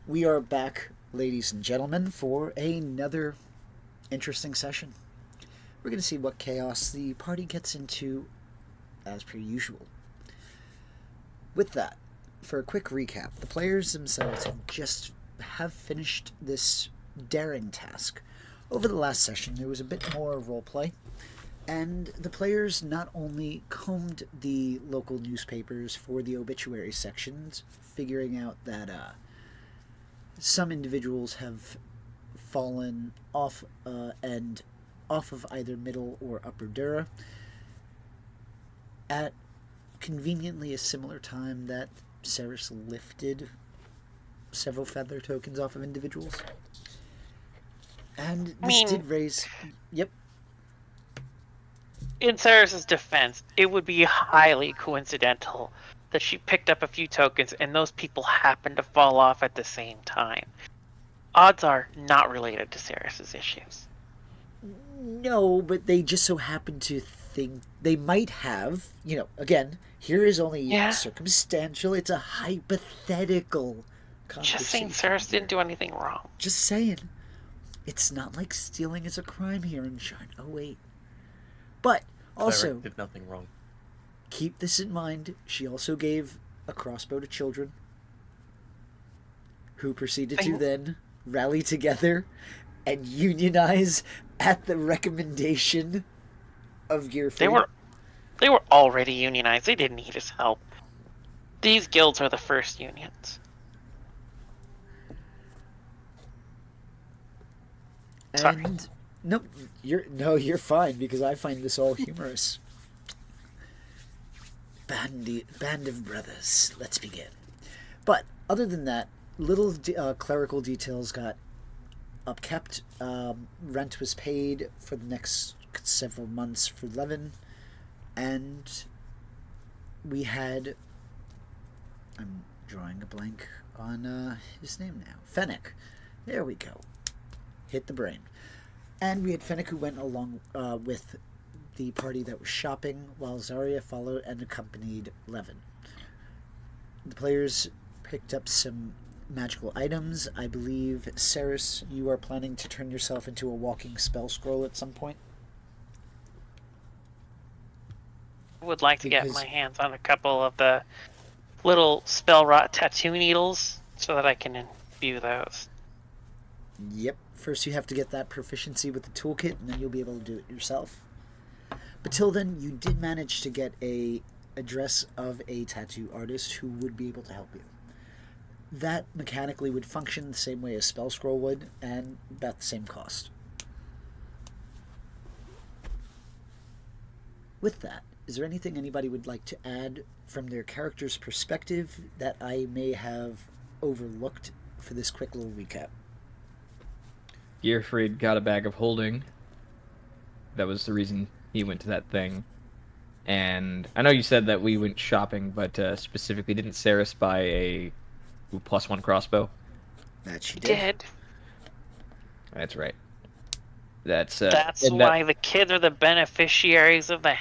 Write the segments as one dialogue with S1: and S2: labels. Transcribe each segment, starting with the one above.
S1: We are back, ladies and gentlemen, for another interesting session. We're going to see what chaos the party gets into as per usual. With that, for a quick recap, the players themselves have finished this daring task. Over the last session, there was a bit more roleplay, and the players not only combed the local newspapers for the obituary sections, figuring out that some individuals have fallen off and off of either middle or upper Dura at conveniently a similar time that Ceres lifted several feather tokens off of individuals. And
S2: I
S1: this
S2: mean,
S1: did raise. Yep.
S2: in Ceres' defense, it would be highly coincidental that she picked up a few tokens and those people happened to fall off at the same time. Odds are not related to Ceres' issues.
S1: No, but they just so happen to think they might have. Again, here is only
S2: Yeah.
S1: circumstantial. It's a hypothetical conversation.
S2: Just saying Ceres didn't do anything wrong.
S1: Just saying. It's not like stealing is a crime here in Shine. Oh, wait. But also,
S3: Cleric did nothing wrong.
S1: Keep this in mind. She also gave a crossbow to children, who proceeded to then rally together and unionize at the recommendation of Gearfried.
S2: They were already unionized. They didn't need his help. These guilds are the first unions. Sorry.
S1: And you're fine because I find this all humorous. Band of brothers. Let's begin. But other than that, little clerical details got upkept. Rent was paid for the next several months for Levin, and we had. I'm drawing a blank on his name now. Fennec. There we go. Hit the brain. And we had Fennec who went along with the party that was shopping, while Zarya followed and accompanied Levin. The players picked up some magical items. I believe, Ceres, you are planning to turn yourself into a walking spell scroll at some point?
S2: I would like to get my hands on a couple of the little spell rot tattoo needles so that I can imbue those.
S1: Yep. First you have to get that proficiency with the toolkit, and then you'll be able to do it yourself. But till then, you did manage to get a address of a tattoo artist who would be able to help you. That mechanically would function the same way a spell scroll would, and about the same cost. With that, is there anything anybody would like to add from their character's perspective that I may have overlooked for this quick little recap?
S4: Gearfried got a bag of holding. That was the reason he went to that thing. And I know you said that we went shopping, but specifically didn't Ceres buy a +1 crossbow?
S1: That she
S2: did.
S4: That's right. That's
S2: why the kids are the beneficiaries of the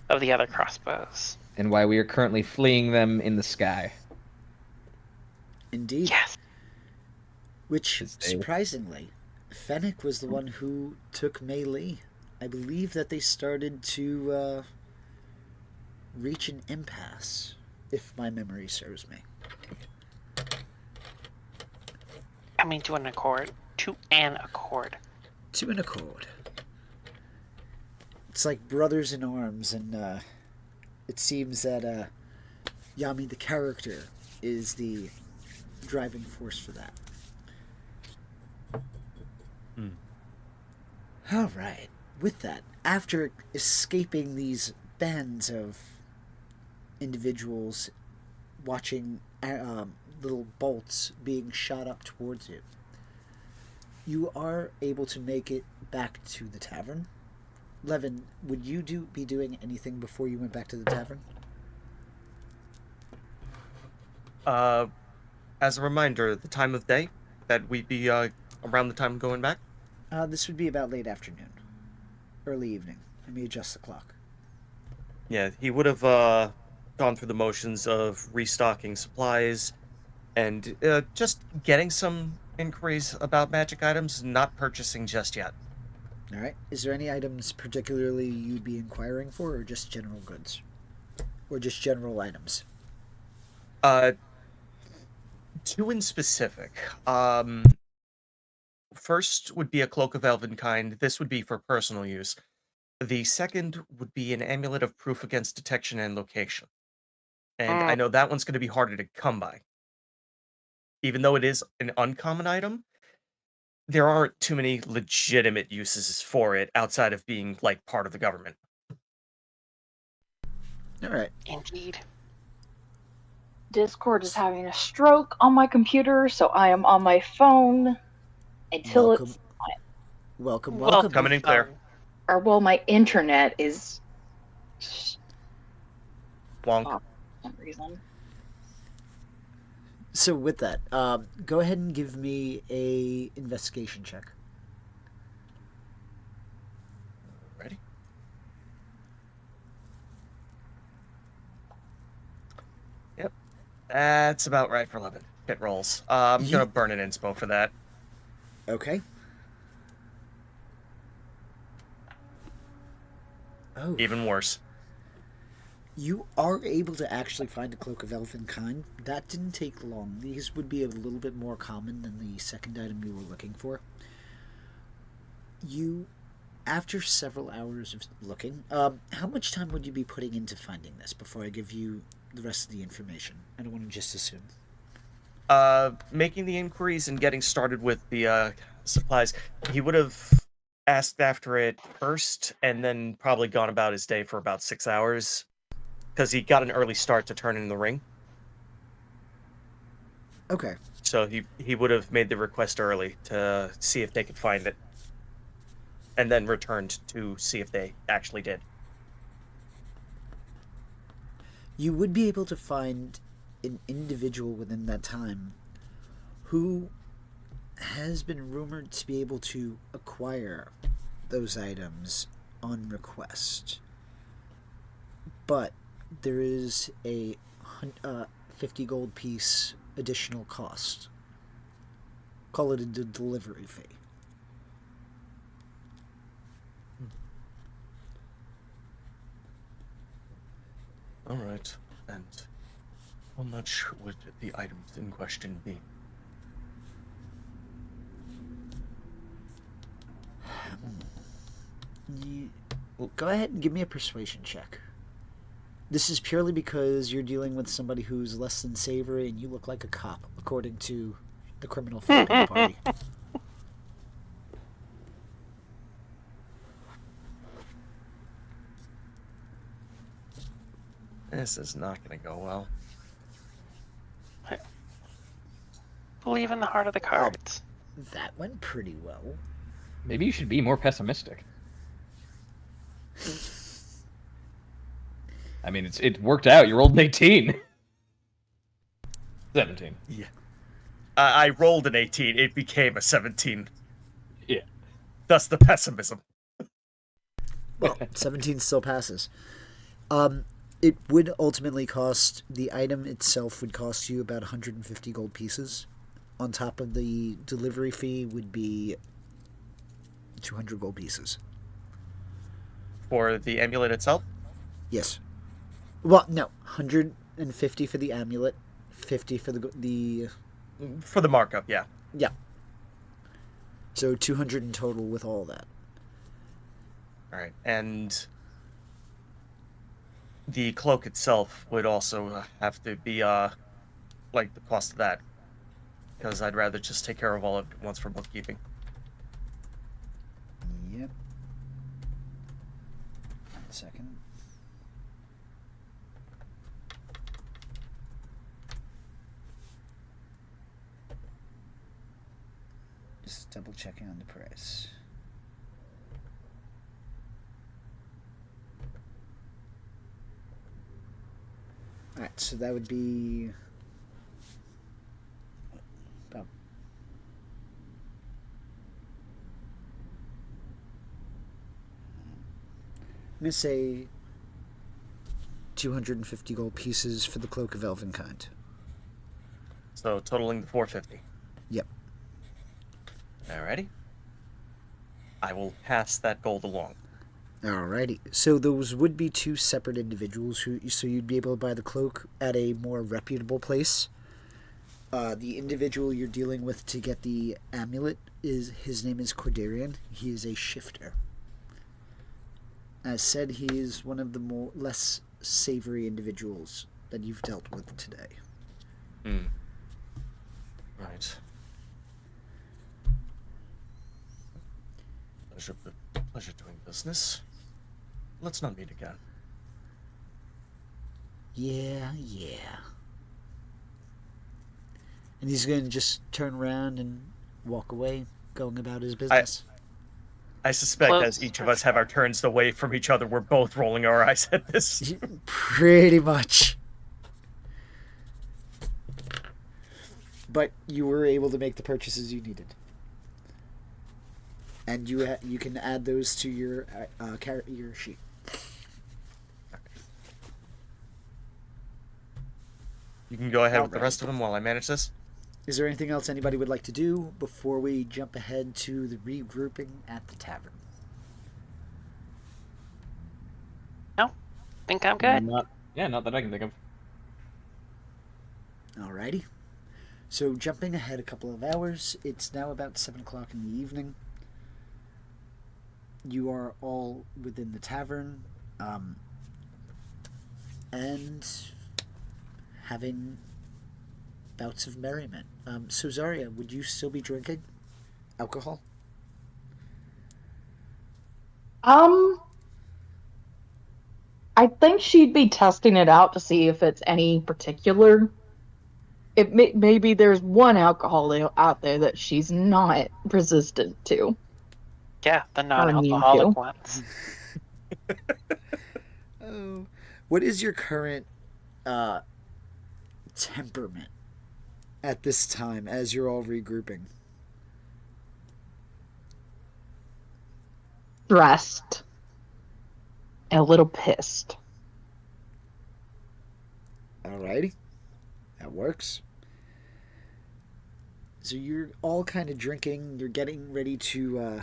S2: of the other crossbows.
S4: And why we are currently fleeing them in the sky.
S1: Indeed.
S2: Yes.
S1: Which, surprisingly, Fennec was the one who took Mei Li. I believe that they started to reach an impasse, if my memory serves me.
S2: Coming to an accord. To an accord.
S1: To an accord. It's like brothers in arms, and it seems that Yami, the character, is the driving force for that. All right. With that, after escaping these bands of individuals, watching little bolts being shot up towards you, you are able to make it back to the tavern. Levin, would you be doing anything before you went back to the tavern?
S3: As a reminder, the time of day that we'd be around the time going back?
S1: This would be about late afternoon. Early evening. Let me adjust the clock.
S3: Yeah, he would have gone through the motions of restocking supplies, And just getting some inquiries about magic items, not purchasing just yet.
S1: All right. Is there any items particularly you'd be inquiring for, or just general goods? Or just general items?
S3: Two in specific. First would be a cloak of elven kind. This would be for personal use. The second would be an amulet of proof against detection and location. And I know that one's going to be harder to come by. Even though it is an uncommon item, there aren't too many legitimate uses for it outside of being like part of the government.
S1: All right.
S2: Indeed.
S5: Discord is having a stroke on my computer, so I am on my phone until
S1: Welcome.
S5: it's
S1: Welcome.
S3: Coming in clear.
S5: or well, my internet is
S3: Wonk.
S5: for some reason.
S1: So with that, go ahead and give me a investigation check.
S3: Ready? Yep. That's about right for 11. Hit rolls. I'm
S1: Ye-
S3: going to burn an inspo for that.
S1: Okay. Oh.
S3: Even worse.
S1: You are able to actually find a cloak of elven kind. That didn't take long. These would be a little bit more common than the second item you were looking for. You, after several hours of looking, how much time would you be putting into finding this before I give you the rest of the information? I don't want to just assume.
S3: Making the inquiries and getting started with the supplies, he would have asked after it first and then probably gone about his day for about 6 hours because he got an early start to turn in the ring.
S1: Okay.
S3: So he would have made the request early to see if they could find it and then returned to see if they actually did.
S1: You would be able to find an individual within that time who has been rumored to be able to acquire those items on request. But there is a 50 gold piece additional cost. Call it a delivery fee.
S3: All right. And how much would the items in question be?
S1: Go ahead and give me a persuasion check. This is purely because you're dealing with somebody who's less than savory and you look like a cop, according to the criminal folk in the party.
S3: This is not going to go well.
S2: Believe in the heart of the cards.
S1: That went pretty well.
S4: Maybe you should be more pessimistic. I mean, it worked out. You rolled an 18. 17.
S3: Yeah. I rolled an 18. It became a 17.
S4: Yeah.
S3: Thus the pessimism.
S1: Well, 17 still passes. It would ultimately cost, the item itself would cost you about 150 gold pieces. On top of the delivery fee would be 200 gold pieces.
S3: For the amulet itself?
S1: Yes. Well, no, 150 for the amulet, 50 for the
S3: For the markup, yeah.
S1: yeah. So 200 in total with all that.
S3: Alright, and the cloak itself would also have to be, like, the cost of that. Because I'd rather just take care of all of it once for bookkeeping.
S1: Yep. 1 second. Just double checking on the price. Alright, so that would be about I'm gonna say 250 gold pieces for the cloak of elven kind.
S3: So totaling the 450.
S1: Yep.
S3: Alrighty. I will pass that gold along.
S1: Alrighty. So those would be two separate individuals so you'd be able to buy the cloak at a more reputable place. The individual you're dealing with to get the amulet his name is Cordarian. He is a shifter. As said, he is one of the less savory individuals that you've dealt with today.
S3: Right. Pleasure doing business. Let's not meet again.
S1: Yeah. And he's going to just turn around and walk away, going about his business.
S3: I suspect
S2: Close.
S3: as each of us have our turns away from each other, we're both rolling our eyes at this.
S1: Pretty much. But you were able to make the purchases you needed. And you can add those to your sheet.
S3: You can go ahead with the rest of them while I manage this.
S1: Is there anything else anybody would like to do before we jump ahead to the regrouping at the tavern?
S2: No, think I'm good.
S4: Not that I can think of.
S1: Alrighty. So jumping ahead a couple of hours, it's now about 7 o'clock in the evening. You are all within the tavern, and having bouts of merriment. So Zarya, would you still be drinking alcohol?
S5: I think she'd be testing it out to see if it's any particular. Maybe there's one alcohol out there that she's not resistant to.
S2: Yeah, the
S5: immune to.
S2: non-alcoholic ones.
S1: Oh, what is your current temperament at this time as you're all regrouping?
S5: Stressed. And a little pissed.
S1: Alrighty, that works. So you're all kind of drinking, you're getting ready to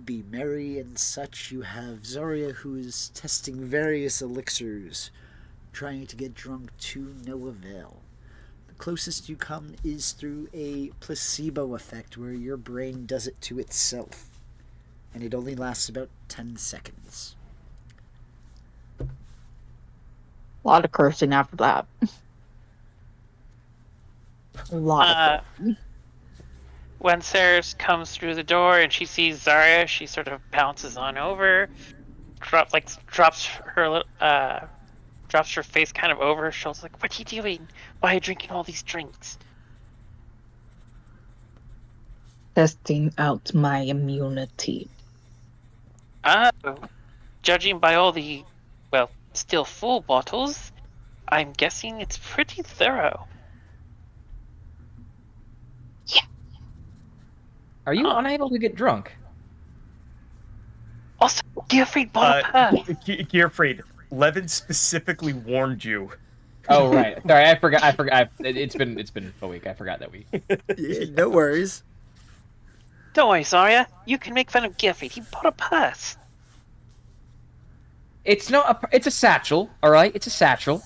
S1: be merry and such. You have Zarya, who is testing various elixirs, trying to get drunk to no avail. The closest you come is through a placebo effect where your brain does it to itself, and it only lasts about 10 seconds.
S5: A lot of cursing after that. A lot of
S2: When Ceres comes through the door and she sees Zarya, she sort of bounces on over, drops her face kind of over her shoulders, like, "What are you doing? Why are you drinking all these drinks?"
S5: testing out my immunity.
S2: Judging by all the, still full bottles, I'm guessing it's pretty thorough.
S4: Are you unable to get drunk?
S2: Also, Gearfried bought a purse.
S3: Gearfried, Levin specifically warned you.
S4: Oh right, sorry, I forgot. It's been a week. I forgot that week.
S1: Yeah, no worries.
S2: Don't worry, Zarya. You can make fun of Gearfried. He bought a purse.
S4: It's a satchel. All right, it's a satchel,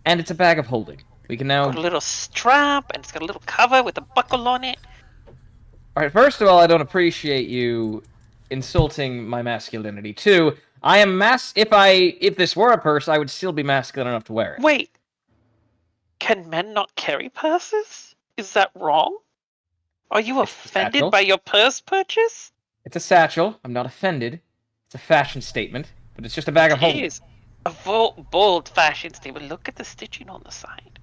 S4: and it's a bag of holding. We can now.
S2: Got a little strap, and it's got a little cover with a buckle on it.
S4: All right. First of all, I don't appreciate you insulting my masculinity. Two, I am If this were a purse, I would still be masculine enough to wear it.
S2: Wait. Can men not carry purses? Is that wrong? Are you
S4: It's a
S2: offended
S4: satchel.
S2: by your purse purchase?
S4: It's a satchel. I'm not offended. It's a fashion statement, but it's just a bag of
S2: It
S4: holding.
S2: is a bold fashion statement. Look at the stitching on the side.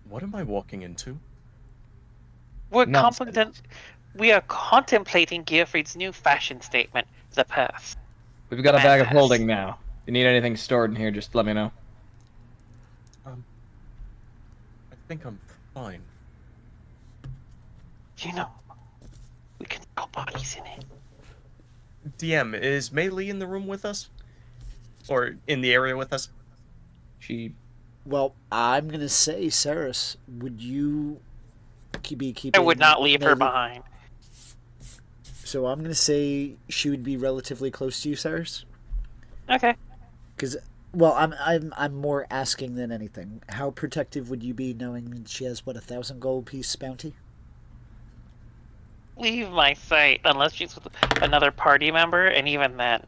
S3: What am I walking into?
S4: Nonsense.
S2: We are contemplating Gearfried's new fashion statement, the purse.
S4: We've got a bag of
S2: Badass.
S4: holding now. If you need anything stored in here, just let me know.
S3: I think I'm fine.
S2: You know, we can sell bodies in it.
S3: DM, is Mei Lee in the room with us? Or in the area with us?
S4: She
S1: Well, I'm going to say, Ceres, would you Keeping.
S2: I would not leave her
S1: Melee-
S2: behind.
S1: So I'm gonna say she would be relatively close to you, Cyrus.
S2: Okay.
S1: Because, well, I'm more asking than anything. How protective would you be knowing she has what, 1,000 gold piece bounty?
S2: Leave my sight unless she's with another party member, and even then,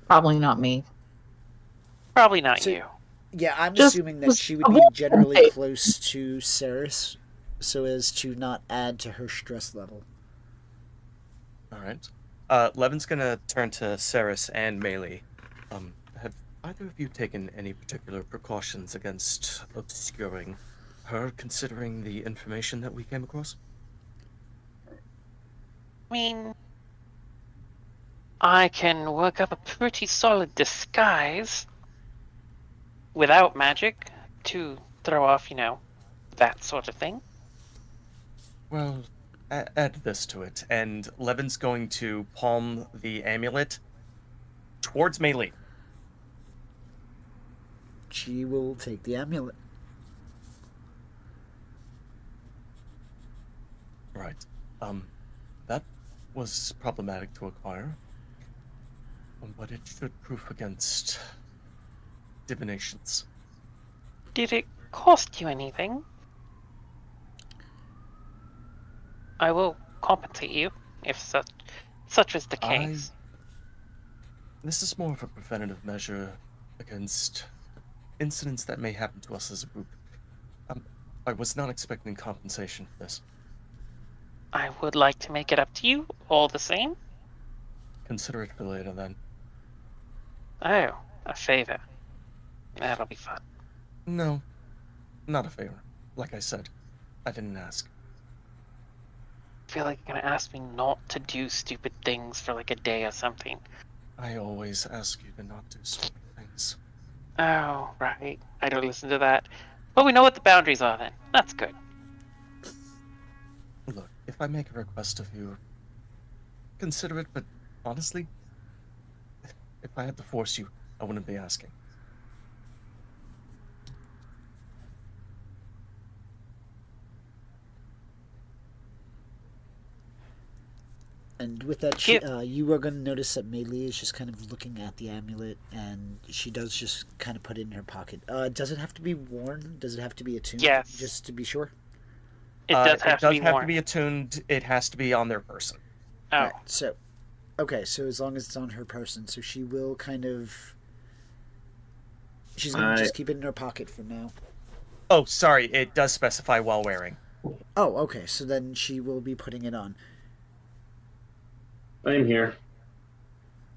S5: Probably not me.
S2: probably not
S1: So-
S2: you.
S1: Yeah, I'm
S5: Just-
S1: assuming that
S5: just
S1: she would be
S5: avoid
S1: generally
S5: it.
S1: close to Cyrus, so as to not add to her stress level.
S3: All right. Levin's gonna turn to Ceres and Melee. Have either of you taken any particular precautions against obscuring her, considering the information that we came across?
S2: I mean, I can work up a pretty solid disguise without magic to throw off, that sort of thing.
S3: Well, add this to it, and Levin's going to palm the amulet towards Melee.
S1: She will take the amulet.
S3: Right. That was problematic to acquire, but it should proof against divinations.
S2: Did it cost you anything? I will compensate you if such is the case.
S3: This is more of a preventative measure against incidents that may happen to us as a group. I was not expecting compensation for this.
S2: I would like to make it up to you all the same.
S3: Consider it for later, then.
S2: Oh, a favor. That'll be fun.
S3: No, not a favor. Like I said, I didn't ask.
S2: I feel like you're gonna ask me not to do stupid things for like a day or something.
S3: I always ask you to not do stupid things.
S2: Oh, right. I don't listen to that. But we know what the boundaries are then. That's good.
S3: Look, if I make a request of you, consider it, but honestly, if I had to force you, I wouldn't be asking.
S1: And with that, you are going to notice that Melee is just kind of looking at the amulet, and she does just kind of put it in her pocket. Does it have to be worn? Does it have to be attuned?
S2: Yes.
S1: Just to be sure?
S2: It does have to be
S3: have
S2: more.
S3: to be attuned. It has to be on their person.
S2: Oh,
S1: Right, so, okay, so as long as it's on her person, so she will kind of... She's going to just keep it in her pocket for now.
S3: Oh, sorry. It does specify while wearing.
S1: Oh, okay, so then she will be putting it on.
S6: I'm here.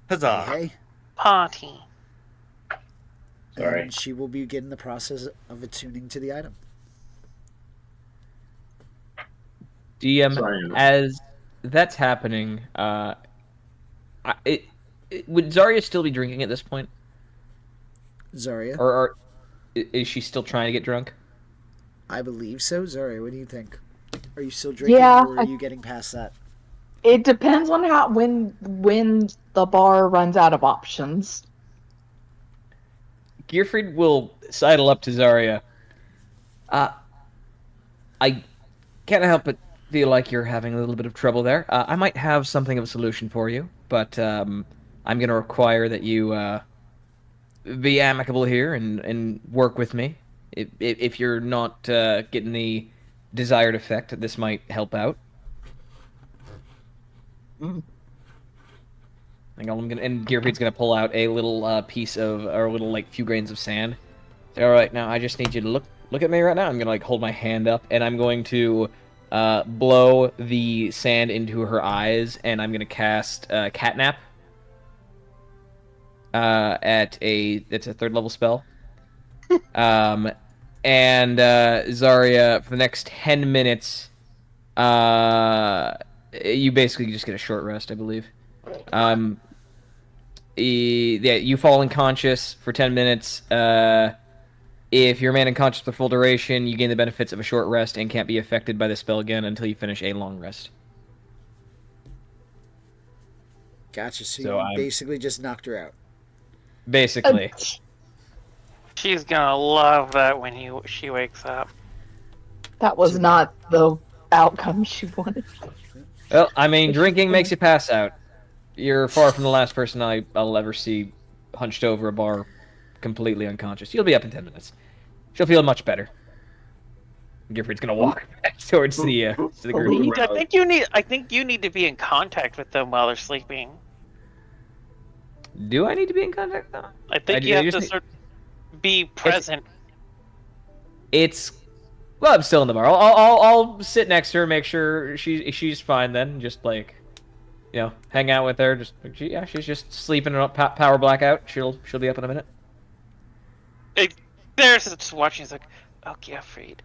S3: Huzzah!
S1: Hey,
S2: party.
S6: Sorry.
S1: and she will begin the process of attuning to the item.
S4: DM,
S6: Sorry.
S4: as that's happening, would Zarya still be drinking at this point,
S1: Zarya?
S4: or is she still trying to get drunk?
S1: I believe so. Zarya, what do you think? Are you still drinking,
S5: Yeah,
S1: or are you getting past that?
S5: It depends on when the bar runs out of options.
S4: Gearfried will sidle up to Zarya. I can't help but feel like you're having a little bit of trouble there. I might have something of a solution for you, but I'm going to require that you be amicable here and work with me. If you're not getting the desired effect, this might help out. Hang on, and Gearfried's gonna pull out a little piece of, or a little like few grains of sand. Say, all right, now I just need you to look at me right now. I'm gonna like hold my hand up, and I'm going to blow the sand into her eyes, and I'm gonna cast Catnap. It's a 3rd level spell. And Zarya, for the next 10 minutes, you basically just get a short rest, I believe. You fall unconscious for 10 minutes. If you remain unconscious for full duration, you gain the benefits of a short rest and can't be affected by the spell again until you finish a long rest.
S1: Gotcha. So,
S4: So
S1: you
S4: I'm-
S1: basically just knocked her out.
S4: Basically.
S2: She's gonna love that when she wakes up.
S5: That was not the outcome she wanted.
S4: Well, I mean, drinking makes you pass out. You're far from the last person I'll ever see hunched over a bar, completely unconscious. You'll be up in 10 minutes. She'll feel much better. Gifford's gonna walk back towards the group.
S2: I think you need to be in contact with them while they're sleeping.
S4: Do I need to be in contact with them?
S2: I think you have to be present.
S4: Well, I'm still in the bar. I'll sit next to her, make sure she's fine. Then just hang out with her. She's just sleeping in a power blackout. She'll be up in a minute.
S2: There's just watching. He's like, oh, Gifford,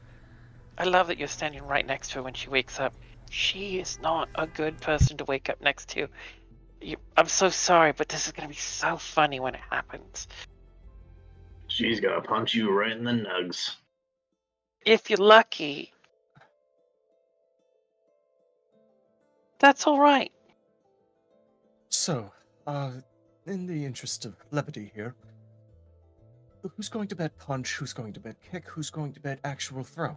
S2: I love that you're standing right next to her when she wakes up. She is not a good person to wake up next to. I'm so sorry, but this is gonna be so funny when it happens.
S6: She's gonna punch you right in the nugs.
S2: If you're lucky. That's alright.
S3: So, in the interest of levity here, who's going to bet punch, who's going to bet kick, who's going to bet actual throw?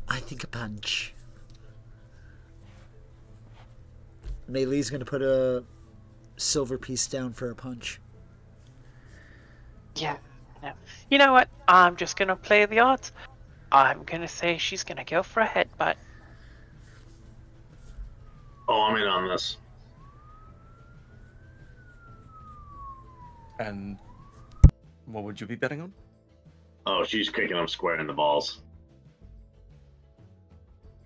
S1: I think a punch. Mei Li's gonna put a silver piece down for a punch.
S2: Yeah. No. You know what? I'm just gonna play the odds. I'm gonna say she's gonna go for a headbutt.
S6: Oh, I'm in on this.
S3: And what would you be betting on?
S6: Oh, she's kicking him square in the balls.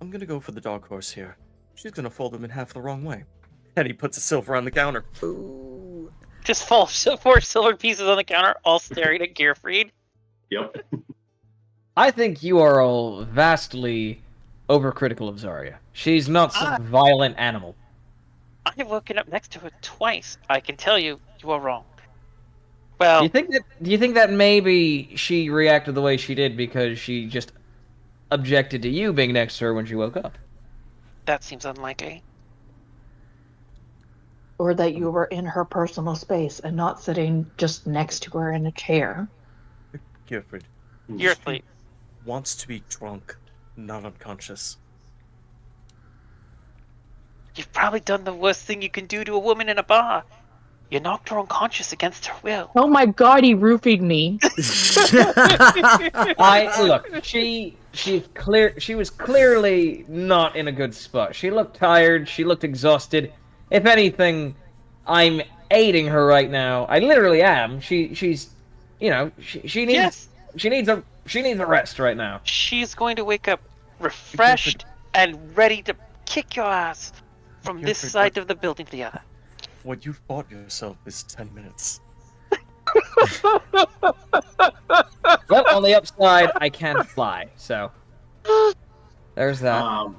S3: I'm gonna go for the dog horse here. She's gonna fold him in half the wrong way. And he puts a silver on the counter.
S1: Ooh.
S2: Just four silver pieces on the counter, all staring at Gearfried.
S6: Yep.
S4: I think you are all vastly overcritical of Zarya. She's not some violent animal.
S2: I've woken up next to her twice. I can tell you, you are wrong. Well,
S4: Do you think that maybe she reacted the way she did because she just objected to you being next to her when she woke up?
S2: that seems unlikely.
S5: Or that you were in her personal space and not sitting just next to her in a chair.
S3: Gifford.
S2: You're asleep.
S3: Wants to be drunk, not unconscious.
S2: You've probably done the worst thing you can do to a woman in a bar. You knocked her unconscious against her will.
S5: Oh my god, he roofied me.
S4: Look, she was clearly not in a good spot. She looked tired, she looked exhausted. If anything, I'm aiding her right now. I literally am. She needs
S2: Yes.
S4: she needs a rest right now.
S2: She's going to wake up refreshed and ready to kick your ass from this side of the building to the other.
S3: What you've bought yourself is 10 minutes.
S4: Well, on the upside, I can fly, so there's that.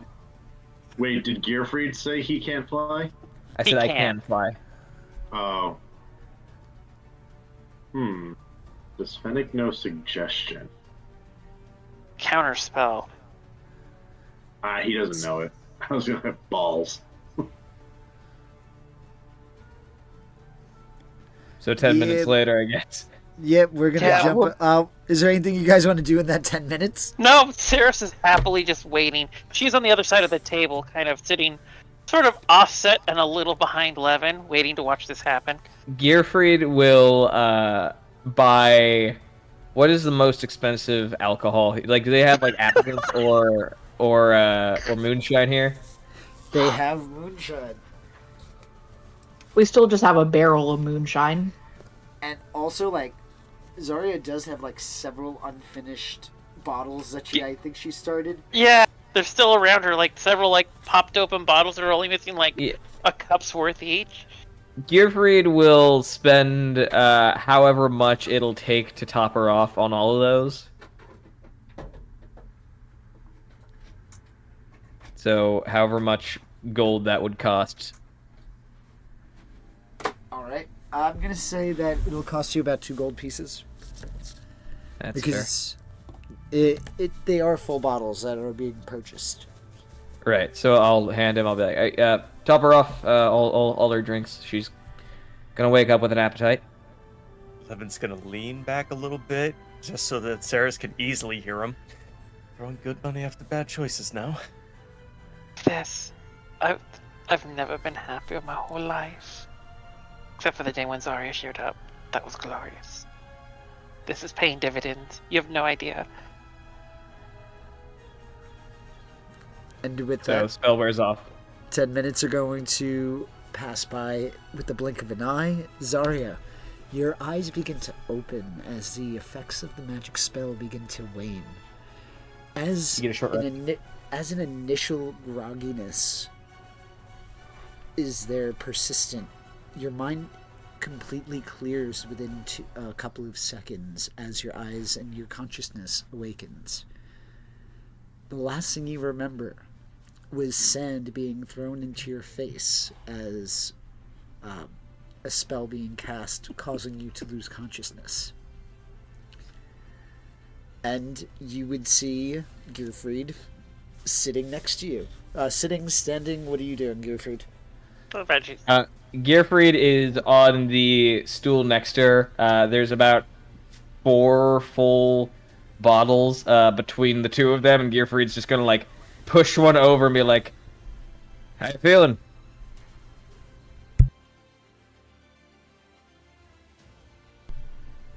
S6: Wait, did Gearfried say he can't fly?
S4: I said I can fly.
S6: Oh. Does Fennec know suggestion?
S2: Counterspell.
S6: He doesn't know it. I was gonna have balls.
S4: So 10 minutes
S1: Yeah.
S4: later, I guess.
S1: Yep, we're gonna
S2: Yeah,
S1: jump. Is there anything you guys want to do in that 10 minutes?
S2: No, Ceres is happily just waiting. She's on the other side of the table, kind of sitting sort of offset and a little behind Levin, waiting to watch this happen.
S4: Gearfried will buy. What is the most expensive alcohol? Like, do they have like applicants or moonshine here?
S1: They have moonshine.
S5: We still just have a barrel of moonshine.
S1: And also, like, Zarya does have, like, several unfinished bottles that I think she started.
S2: Yeah, they're still around her, like several like popped open bottles that are only missing like a cup's worth each.
S4: Gearfried will spend however much it'll take to top her off on all of those. So, however much gold that would cost.
S1: Alright. I'm gonna say that it'll cost you about 2 gold pieces.
S4: That's
S1: Because they are full bottles that are being purchased.
S4: fair. Right, so I'll hand him, I'll be like, hey, top her off, all her drinks. She's gonna wake up with an appetite.
S3: Levin's gonna lean back a little bit, just so that Saris can easily hear him. Throwing good money after bad choices now.
S2: This, I've never been happier my whole life. Except for the day when Zarya showed up. That was glorious. This is paying dividends. You have no idea.
S1: And with
S4: So
S1: that,
S4: spell wears off.
S1: 10 minutes are going to pass by with the blink of an eye. Zarya, your eyes begin to open as the effects of the magic spell begin to wane. As
S4: You get a short rest.
S1: as an initial grogginess is there persistent, your mind completely clears within a couple of seconds as your eyes and your consciousness awakens. The last thing you remember was sand being thrown into your face as a spell being cast, causing you to lose consciousness. And you would see Gearfried sitting next to you. Sitting, standing, what are you doing, Gearfried?
S2: What about you?
S4: Gearfried is on the stool next to her. There's about 4 full bottles between the two of them, and Gearfried's just gonna like push one over and be like, "How you feeling?"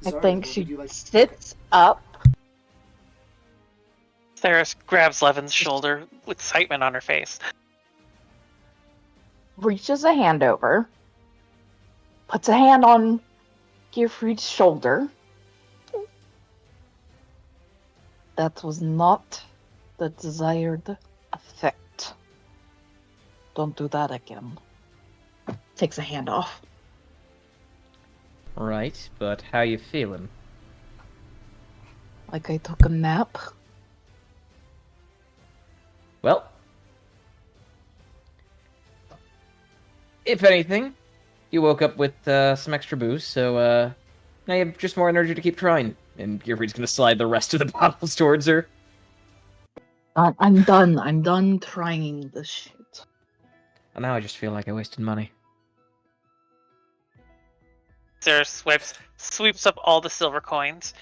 S5: I think she sits up.
S2: Saris grabs Levin's shoulder with excitement on her face.
S5: Reaches a hand over, puts a hand on Gearfried's shoulder. That was not the desired effect. Don't do that again. Takes a hand off.
S4: Right, but how you feeling?
S5: Like I took a nap.
S4: Well, if anything, you woke up with some extra boost, so now you have just more energy to keep trying. And Gearfried's gonna slide the rest of the bottles towards her.
S5: I'm done. I'm done trying this shit.
S4: And now I just feel like I wasted money.
S2: Saris sweeps up all the silver coins.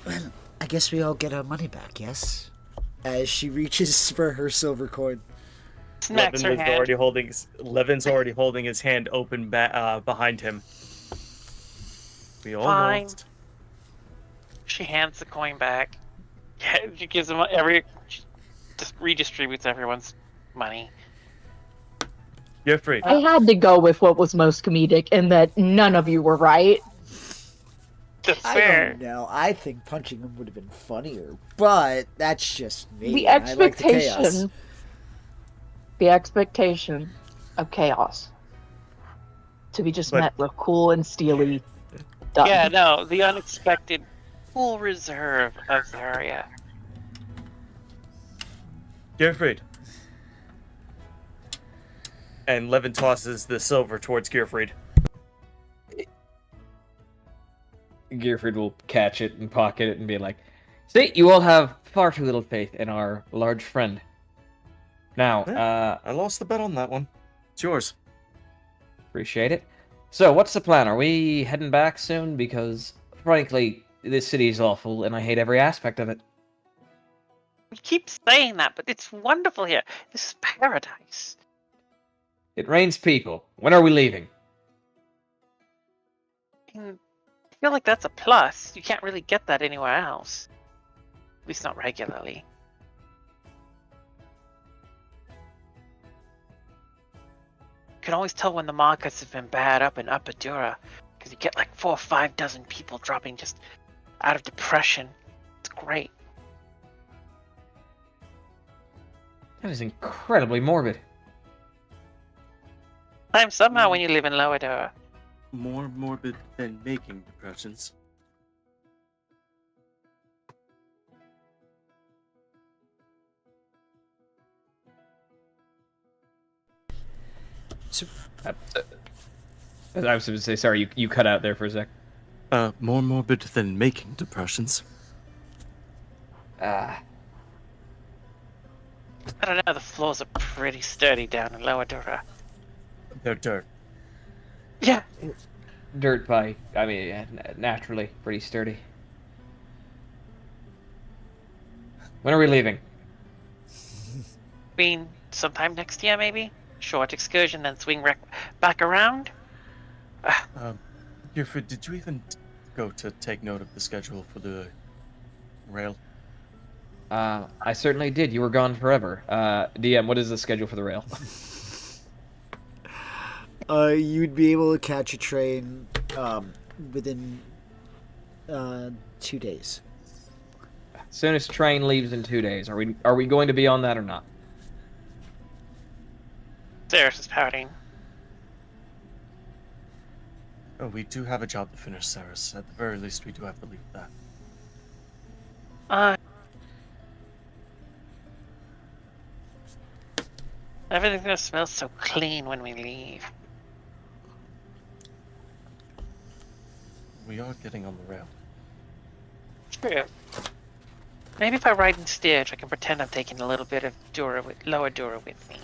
S1: Well, I guess we all get our money back, yes? As she reaches for her silver coin.
S2: Smacks her hand.
S3: Levin's already holding his hand open behind him. We almost.
S2: She hands the coin back. She gives him she just redistributes everyone's money.
S3: Gearfried.
S5: I had to go with what was most comedic, and that none of you were right.
S2: That's
S1: I
S2: fair.
S1: don't know. I think punching him would have been funnier, but that's just me.
S5: The
S1: I like the chaos.
S5: the expectation of chaos to be just
S3: But-
S5: met with cool and steely. Done.
S2: Yeah, no, the unexpected full reserve of Zarya.
S3: Gearfried. And Levin tosses the silver towards Gearfried.
S4: Gearfried will catch it and pocket it and be like, "See, you all have far too little faith in our large friend. Now,
S3: I lost the bet on that one. It's yours.
S4: appreciate it. So, what's the plan? Are we heading back soon? Because, frankly, this city is awful, and I hate every aspect of it.
S2: We keep saying that, but it's wonderful here. This is paradise.
S4: It rains people. When are we leaving?
S2: I feel like that's a plus. You can't really get that anywhere else. At least not regularly. You can always tell when the markets have been bad up in Upper Dura, because you get like 4 or 5 dozen people dropping just out of depression. It's great.
S4: That is incredibly morbid.
S2: I'm somehow when you live in Lower Dura.
S3: More morbid than making depressions.
S1: So,
S4: I was going to say, sorry, you cut out there for a sec.
S3: More morbid than making depressions.
S2: I don't know, the floors are pretty sturdy down in Lower Dura.
S3: They're dirt.
S2: Yeah.
S4: Dirt bike. I mean, yeah, naturally pretty sturdy. When are we leaving?
S2: Being sometime next year, maybe. Short excursion, then swing back around.
S3: Gearford, did you even go to take note of the schedule for the rail?
S4: I certainly did. You were gone forever. DM, what is the schedule for the rail?
S1: You'd be able to catch a train within 2 days.
S4: Soonest train leaves in 2 days. Are we going to be on that or not?
S2: Ceres is pouting.
S3: Oh, we do have a job to finish, Saris. At the very least, we do have to leave that.
S2: Everything's gonna smell so clean when we leave.
S3: We are getting on the rail.
S2: True. Maybe if I ride in steerage, I can pretend I'm taking a little bit of lower Dura with me.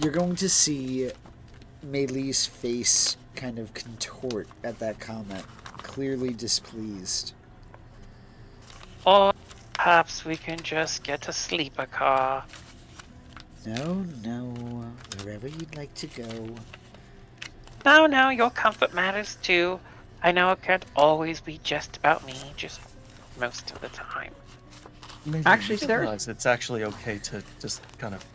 S1: You're going to see Maylee's face kind of contort at that comment, clearly displeased.
S2: Or perhaps we can just get a sleeper car.
S1: No, wherever you'd like to go.
S2: No, your comfort matters too. I know it can't always be just about me, just most of the time.
S3: Maybe
S4: Actually,
S3: you
S4: Sarah-
S3: realize it's actually okay to just kind of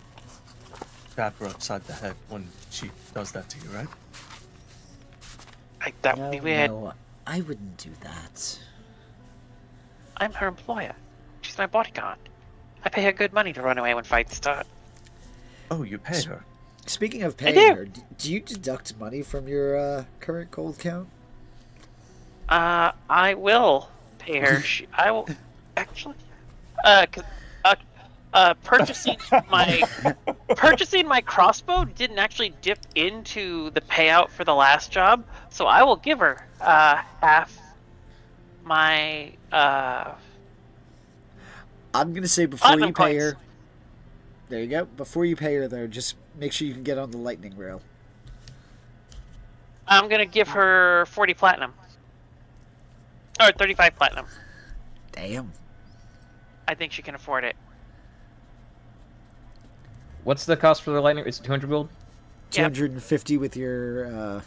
S3: stab her upside the head when she does that to you, right?
S2: That would be weird.
S1: No, I wouldn't do that.
S2: I'm her employer. She's my bodyguard. I pay her good money to run away when fights start.
S3: Oh, you pay her.
S1: Speaking of
S2: I
S1: paying
S2: do.
S1: her, do you deduct money from your current gold count?
S2: I will pay her. I will actually. Purchasing my crossbow didn't actually dip into the payout for the last job, so I will give her half my
S1: I'm gonna say before
S2: Platinum
S1: you pay
S2: coins.
S1: her. There you go. Before you pay her, though, just make sure you can get on the lightning rail.
S2: I'm gonna give her 40 platinum. Or 35 platinum.
S1: Damn.
S2: I think she can afford it.
S4: What's the cost for the lightning? Is it 200 gold?
S2: Yep.
S1: 250 with your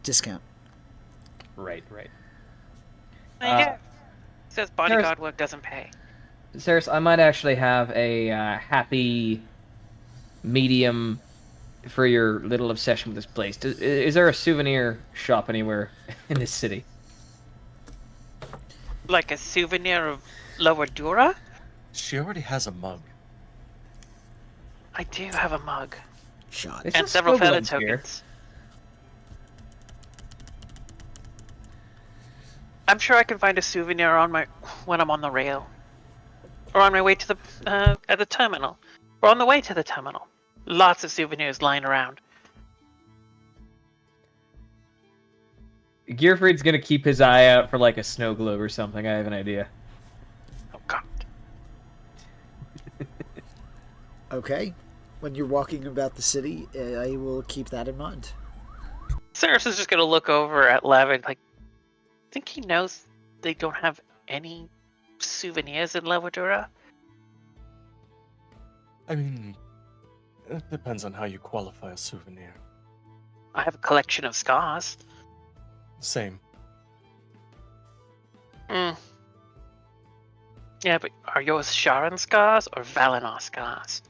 S1: discount.
S4: Right.
S2: Yeah. Says bodyguard work doesn't pay.
S4: Saris, I might actually have a happy medium for your little obsession with this place. Is there a souvenir shop anywhere in this city?
S2: Like a souvenir of Lower Dura?
S3: She already has a mug.
S2: I do have a mug.
S1: Shot.
S4: It's
S2: And
S4: just
S2: several feather
S4: squiggles here.
S2: tokens. I'm sure I can find a souvenir when I'm on the rail. Or on my way to the at the terminal. Or on the way to the terminal. Lots of souvenirs lying around.
S4: Gearfried's gonna keep his eye out for like a snow globe or something. I have an idea.
S2: Oh god.
S1: Okay. When you're walking about the city, I will keep that in mind.
S2: Cyrus is just gonna look over at Levin like, think he knows they don't have any souvenirs in Levadura?
S3: I mean, it depends on how you qualify a souvenir.
S2: I have a collection of scars.
S3: Same.
S2: Hmm. Yeah, but are yours Sharon scars or Valinor scars?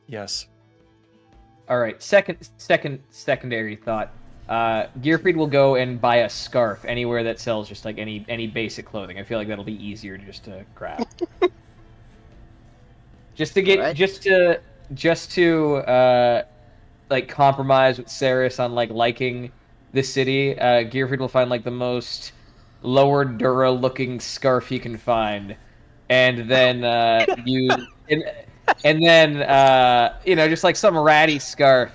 S3: Yes.
S4: All right. Secondary thought. Gearfried will go and buy a scarf anywhere that sells just like any basic clothing. I feel like that'll be easier just to grab. just to get
S1: Alright.
S4: just to like compromise with Saris on like liking the city. Gearfried will find like the most Lower Dura looking scarf he can find, and then and then just like some ratty scarf.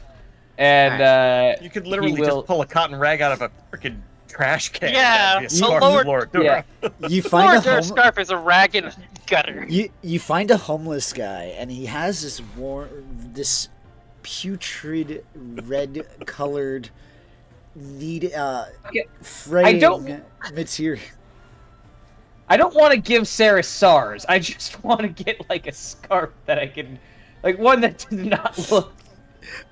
S4: And
S3: You could literally
S4: will-
S3: just pull a cotton rag out of a freaking trash can.
S2: Yeah,
S3: That'd be a
S2: the
S3: scarf
S2: lower-
S3: of Lord Dura.
S1: You
S2: Lower
S1: find a
S2: Dura scarf is a rag in a gutter.
S1: you find a homeless guy, and he has this putrid red-colored
S4: Okay,
S1: fraying material.
S4: I don't want to give Sarah SARS. I just want to get like a scarf that I can, like one that does not look,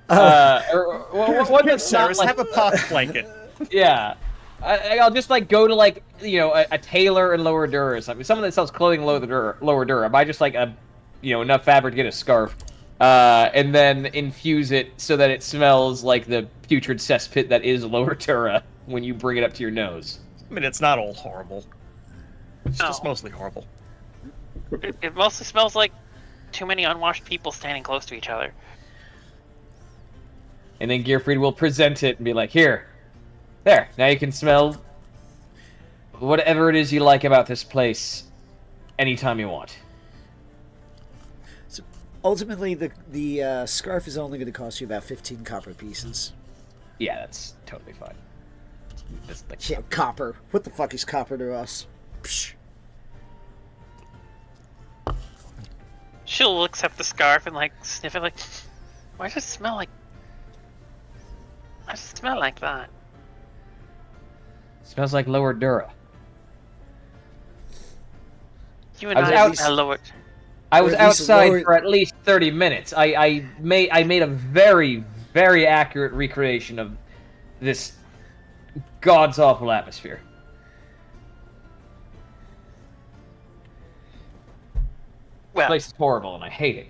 S4: or one that's not
S3: Sarah's,
S4: like,
S3: have a pox blanket.
S4: yeah. I'll just like go to like a tailor in Lower Dura or something. Someone that sells clothing in Lower Dura. Buy just like a enough fabric to get a scarf, and then infuse it so that it smells like the putrid cesspit that is Lower Dura when you bring it up to your nose.
S3: I mean, it's not all horrible. It's just
S2: No.
S3: mostly horrible.
S2: It mostly smells like too many unwashed people standing close to each other.
S4: And then Gearfried will present it and be like, "Here, there. Now you can smell whatever it is you like about this place, anytime you want."
S1: So ultimately, the scarf is only going to cost you about 15 copper pieces.
S4: Yeah, that's totally fine. That's like,
S1: Yeah, copper. What the fuck is copper to us? Psh.
S2: She'll accept the scarf and like sniff it like, why does it smell like? Why does it smell like that?
S4: smells like Lower Dura.
S2: You and
S4: I was
S2: I,
S4: out-
S2: hello.
S4: I was
S1: Or at least
S4: outside
S1: lower-
S4: for at least 30 minutes. I made a very, very accurate recreation of this god's awful atmosphere. This
S2: Well,
S4: place is horrible and I hate it.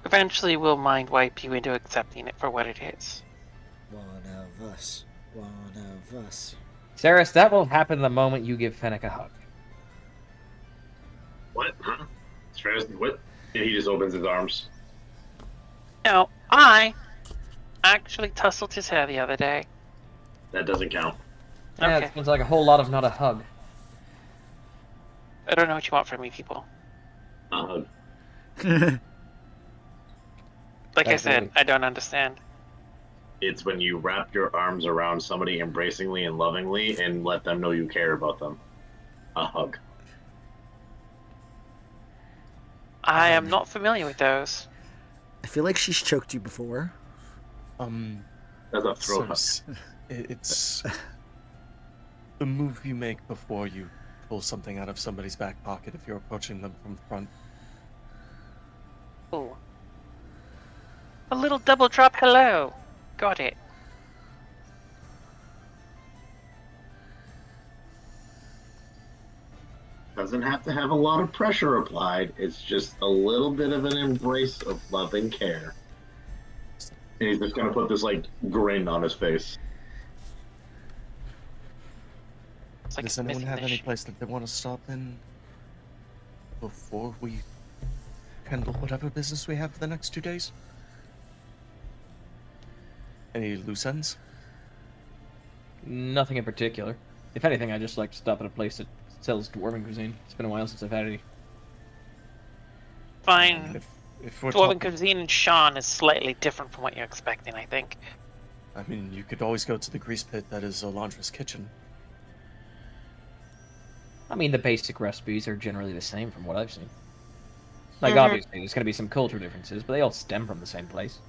S2: eventually we'll mind wipe you into accepting it for what it is.
S1: One of us. One of us.
S4: Saris, that will happen the moment you give Fennec a hug.
S6: What? Huh? Straz, what? Yeah, he just opens his arms.
S2: No, I actually tussled his hair the other day.
S6: That doesn't count.
S4: Yeah,
S2: Okay.
S4: it sounds like a whole lot of not a hug.
S2: I don't know what you want from me, people. Like I
S4: That's
S2: said,
S4: really-
S2: I don't understand.
S6: It's when you wrap your arms around somebody embracingly and lovingly and let them know you care about them. A hug.
S2: I am not familiar with those.
S1: I feel like she's choked you before.
S6: That's a throat hug.
S3: It's the move you make before you pull something out of somebody's back pocket if you're approaching them from the front.
S2: Ooh. A little double drop hello. Got it.
S6: Doesn't have to have a lot of pressure applied. It's just a little bit of an embrace of love and care. And he's just gonna put this like grin on his face.
S2: It's like
S3: Does
S2: it's
S3: anyone
S2: missing
S3: have
S2: the
S3: any
S2: sh-
S3: place that they want to stop in before we handle whatever business we have for the next 2 days? Any loose ends?
S4: Nothing in particular. If anything, I just like to stop at a place that sells dwarven cuisine. It's been a while since I've had any.
S2: Fine.
S3: If we're
S2: Dwarven
S3: talking,
S2: cuisine in Sean is slightly different from what you're expecting, I think.
S3: I mean, you could always go to the grease pit that is Elandra's kitchen.
S4: I mean, the basic recipes are generally the same from what I've seen. Like,
S2: Mhm.
S4: obviously, there's going to be some cultural differences, but they all stem from the same place.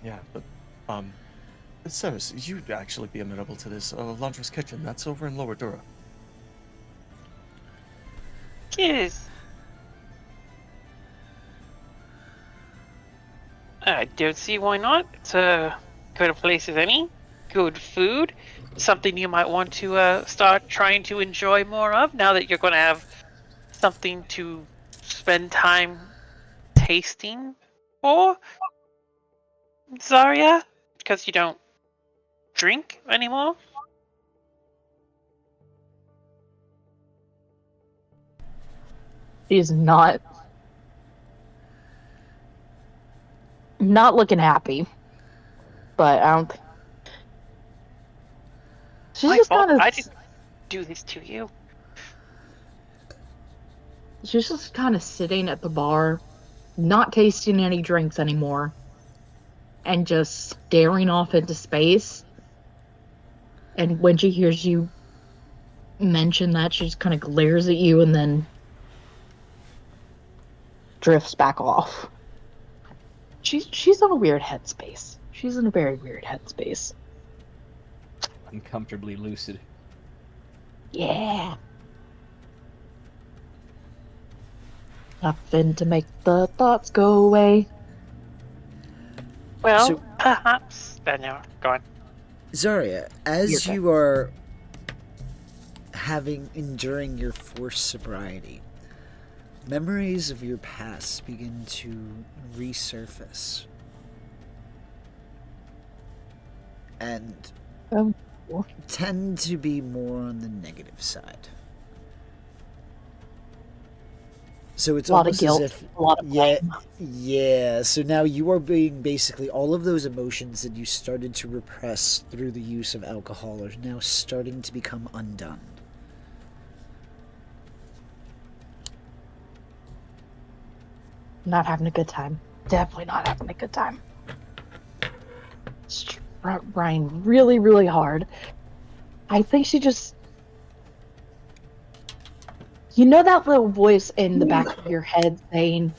S3: Yeah, but, Ceres, you'd actually be amenable to this. Elandra's kitchen, that's over in Lower Dura.
S2: Yes. I don't see why not. It's a good a place as any. Good food. Something you might want to start trying to enjoy more of now that you're going to have something to spend time tasting for. Zarya? Because you don't drink anymore?
S5: She's not looking happy. But I don't. She's
S2: My
S5: just
S2: fault.
S5: kind of.
S2: I didn't do this to you.
S5: She's just kind of sitting at the bar, not tasting any drinks anymore, and just staring off into space. And when she hears you mention that, she just kind of glares at you and then drifts back off. She's in a weird headspace. She's in a very weird headspace.
S4: Uncomfortably lucid.
S5: Yeah. Nothing to make the thoughts go away.
S2: Well,
S1: So-
S2: perhaps. No, go on.
S1: Zarya, as
S5: You're
S1: you are enduring your forced sobriety, memories of your past begin to resurface. And
S5: Oh,
S1: tend to be more on the negative side. So it's
S5: a lot of
S1: almost
S5: guilt,
S1: as if
S5: a lot of
S1: yeah,
S5: blame.
S1: yeah. So now you are being basically all of those emotions that you started to repress through the use of alcohol are now starting to become undone.
S5: Not having a good time. Definitely not having a good time. Trying really, really hard. I think she just. You know that little voice in the back of your head saying,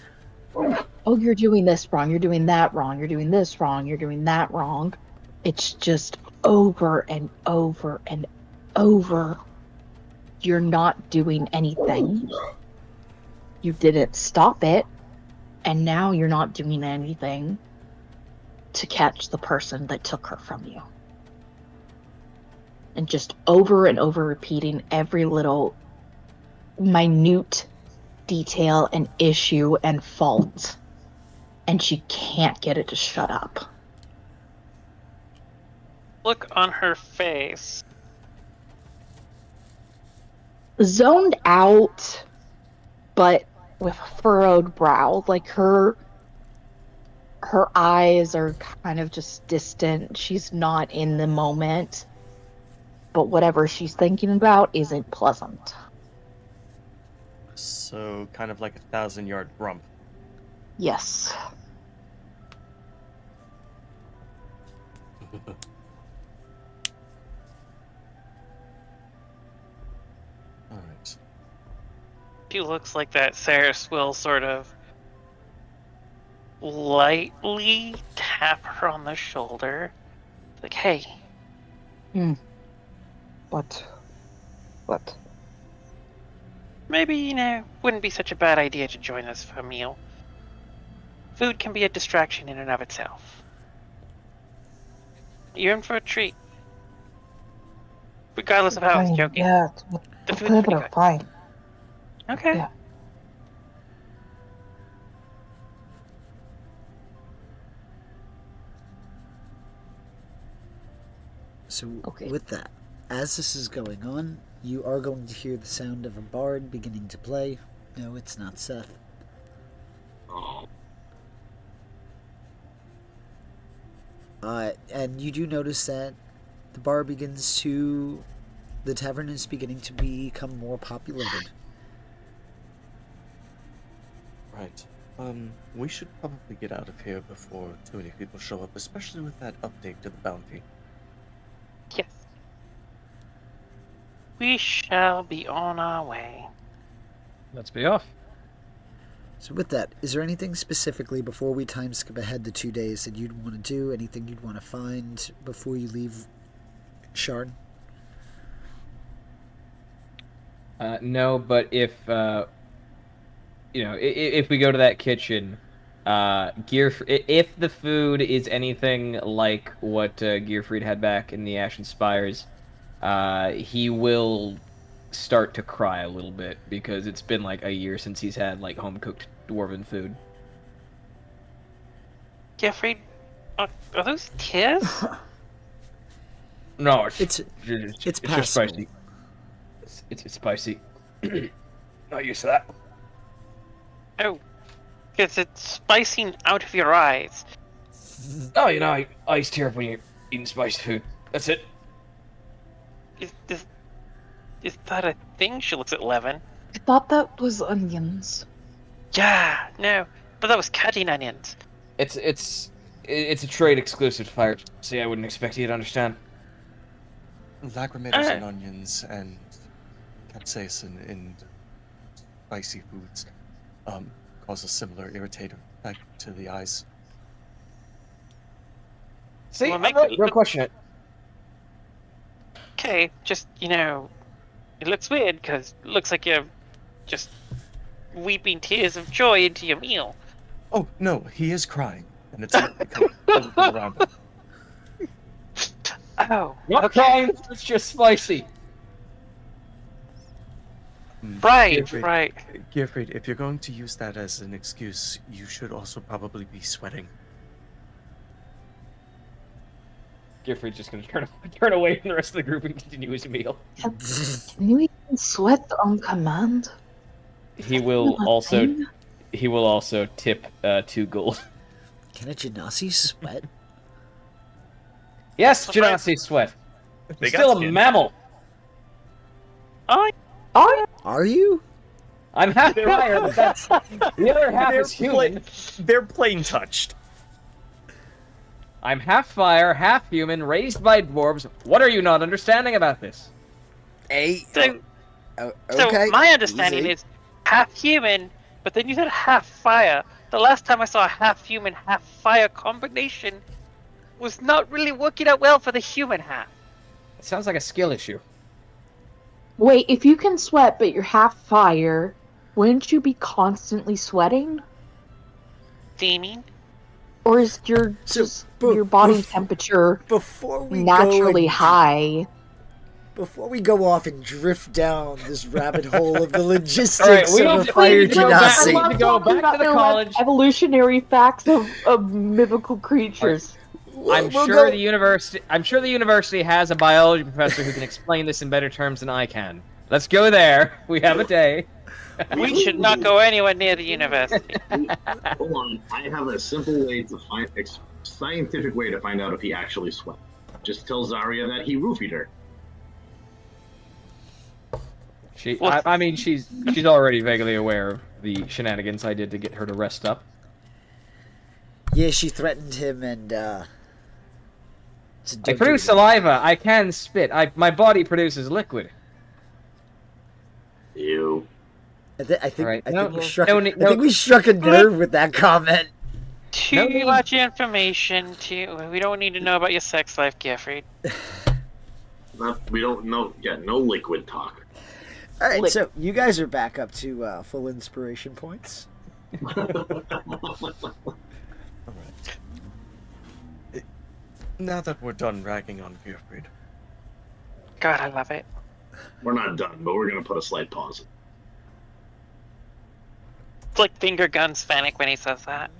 S5: "Oh, you're doing this wrong. You're doing that wrong. You're doing this wrong. You're doing that wrong." It's just over and over and over. You're not doing anything. You didn't stop it. And now you're not doing anything to catch the person that took her from you. And just over and over repeating every little minute detail and issue and fault. And she can't get it to shut up.
S2: Look on her face.
S5: Zoned out, but with a furrowed brow. Like her eyes are kind of just distant. She's not in the moment. But whatever she's thinking about isn't pleasant.
S3: So kind of like a 1,000-yard grump.
S5: Yes.
S3: All right.
S2: She looks like that Saris will sort of lightly tap her on the shoulder. Like, hey,
S5: What?
S2: maybe, wouldn't be such a bad idea to join us for a meal. Food can be a distraction in and of itself. You're in for a treat. Regardless of how it's joking.
S5: Yeah,
S2: The food's pretty good.
S5: fine.
S2: Okay.
S5: Yeah.
S1: So
S5: Okay.
S1: with that, as this is going on, you are going to hear the sound of a bard beginning to play. No, it's not Seth. And you do notice that the tavern is beginning to become more populated.
S3: Right. We should probably get out of here before too many people show up, especially with that update to the bounty.
S2: Yes. We shall be on our way.
S4: Let's be off.
S1: So with that, is there anything specifically before we time skip ahead the 2 days that you'd want to do? Anything you'd want to find before you leave Sharn?
S4: No, but if if we go to that kitchen, if the food is anything like what Gearfried had back in the Ashen Spires, he will start to cry a little bit because it's been like a year since he's had like home cooked dwarven food.
S2: Jeffrey, are those tears?
S4: No,
S1: It's
S4: just
S1: passable.
S4: spicy. It's spicy. Not used to that.
S2: Oh, because it's spicing out of your eyes.
S4: Oh, eyes tear up when you're eating spicy food. That's it.
S2: Is that a thing? She looks at Levin.
S5: I thought that was onions.
S2: Yeah, no, but that was cutting onions.
S4: It's a trade exclusive to Fire. See, I wouldn't expect you to understand.
S3: Lagrimators and onions and capsaicin and spicy foods. cause a similar irritative effect to the eyes.
S4: See,
S2: Well, make
S4: real question.
S2: Okay, just, it looks weird because it looks like you're just weeping tears of joy into your meal.
S3: Oh, no, he is crying, and it's not because everything around him.
S2: Oh,
S4: Not
S2: okay.
S4: crying, it's just spicy.
S2: Right,
S3: Giffrey,
S2: right.
S3: Giffrey, if you're going to use that as an excuse, you should also probably be sweating.
S4: Giffrey's just gonna turn away from the rest of the group and continue his meal.
S5: Can you even sweat on command?
S4: He will also tip 2 gold.
S1: Can a Genasi sweat?
S4: Yes, Genasi sweat.
S3: They got
S4: Still a
S3: skin.
S4: mammal.
S2: Oh,
S1: Are you?
S4: I'm half fire, but that's the other half is human.
S3: They're plain touched.
S4: I'm half fire, half human, raised by dwarves. What are you not understanding about this?
S2: so,
S1: Okay.
S2: so my understanding
S1: easy.
S2: is half human, but then you said half fire. The last time I saw a half human, half fire combination was not really working out well for the human half.
S4: It sounds like a skill issue.
S5: Wait, if you can sweat but you're half fire, wouldn't you be constantly sweating?
S2: Steaming?
S5: Or is your
S1: So,
S5: your body temperature
S1: Before we
S5: naturally
S1: go
S5: high?
S1: Before we go off and drift down this rabbit hole of the logistics
S4: All right, we
S1: of
S4: don't-
S1: a
S4: we
S1: fire
S4: need to go back-
S1: genasi.
S4: we need to go
S5: talking
S4: back to the
S5: about
S4: college.
S5: Evolutionary facts of mythical creatures.
S4: I'm sure the university has a biology professor who can explain this in better terms than I can. Let's go there. We have a day.
S2: We should not go anywhere near the university.
S6: Hold on, I have a simple way to find scientific way to find out if he actually sweat. Just tell Zarya that he roofied her.
S4: I mean, she's already vaguely aware of the shenanigans I did to get her to rest up.
S1: Yeah, she threatened him and
S4: I produce saliva. I can spit. My body produces liquid.
S6: Ew.
S1: I think
S4: Alright,
S1: I
S4: no-
S1: think we struck
S4: no
S1: I
S4: need-
S1: think we struck a nerve with that comment.
S2: Too much information. We don't need to know about your sex life, Giffrey.
S6: We don't know. Yeah, no liquid talk.
S1: All right,
S5: Lick.
S1: so you guys are back up to full inspiration points.
S3: Now that we're done ragging on Giffrey,
S2: God, I love it.
S6: We're not done, but we're gonna put a slight pause.
S2: It's like finger guns Fennec when he says that.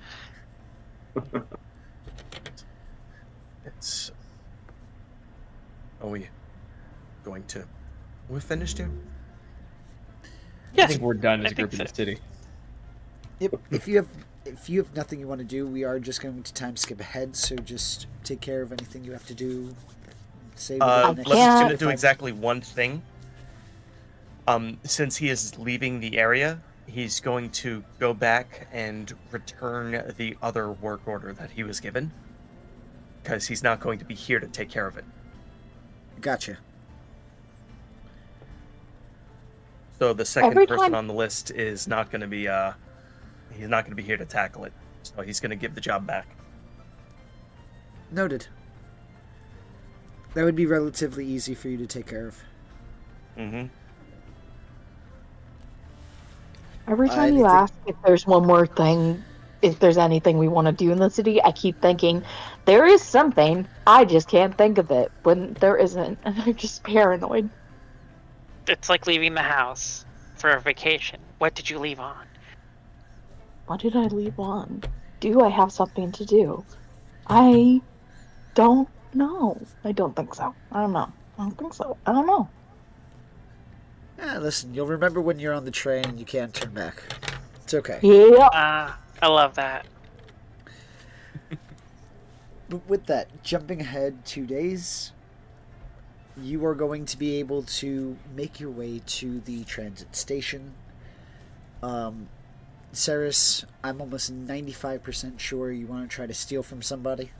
S3: it's... Are we going to... We're finished here?
S4: I
S2: Yes.
S4: think we're done as a
S2: I think
S4: group in the
S2: so.
S4: city.
S1: Yep. If you have nothing you want to do, we are just going to time skip ahead. So just take care of anything you have to do. Save it for the next
S3: Let's
S5: Yeah.
S3: gonna do exactly one thing. Since he is leaving the area, he's going to go back and return the other work order that he was given. Because he's not going to be here to take care of it.
S1: Gotcha.
S3: So the second
S5: Every
S3: person
S5: time-
S3: on the list is not going to be he's not going to be here to tackle it. So he's going to give the job back.
S1: Noted. That would be relatively easy for you to take care of.
S3: Mm-hmm.
S5: Every time you
S1: anything-
S5: ask if there's one more thing, if there's anything we want to do in the city, I keep thinking, there is something, I just can't think of it, when there isn't, and I'm just paranoid.
S2: It's like leaving the house for a vacation. What did you leave on?
S5: What did I leave on? Do I have something to do? I don't know. I don't think so. I don't know. I don't think so. I don't know.
S1: Listen, you'll remember when you're on the train and you can't turn back. It's okay.
S5: Yeah.
S2: I love that.
S1: But with that, jumping ahead 2 days, you are going to be able to make your way to the transit station. Ceres, I'm almost 95% sure you want to try to steal from somebody.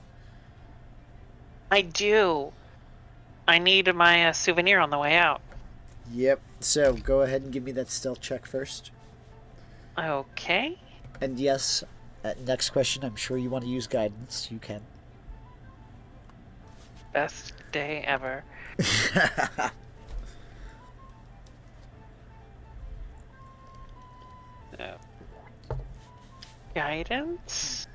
S2: I do. I need my souvenir on the way out.
S1: Yep. So go ahead and give me that stealth check first.
S2: Okay.
S1: And yes, next question, I'm sure you want to use guidance. You can.
S2: Best day ever. So, guidance.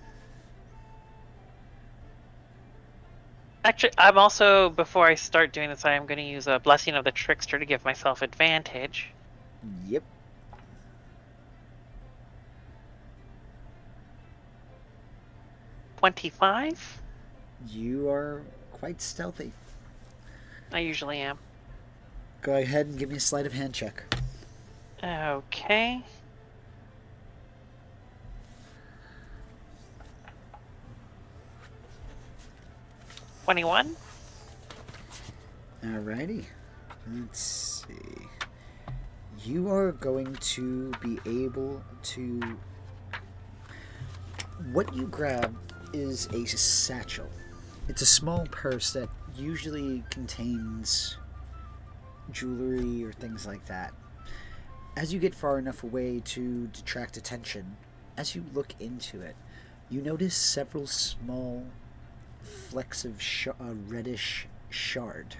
S2: Actually, I'm also, before I start doing this, I am going to use a Blessing of the Trickster to give myself advantage.
S1: Yep.
S2: $25?
S1: You are quite stealthy.
S2: I usually am.
S1: Go ahead and give me a sleight of hand check.
S2: Okay. $21?
S1: Alrighty. Let's see. You are going to be able to. What you grab is a satchel. It's a small purse that usually contains jewelry or things like that. As you get far enough away to detract attention, as you look into it, you notice several small flecks of reddish shard.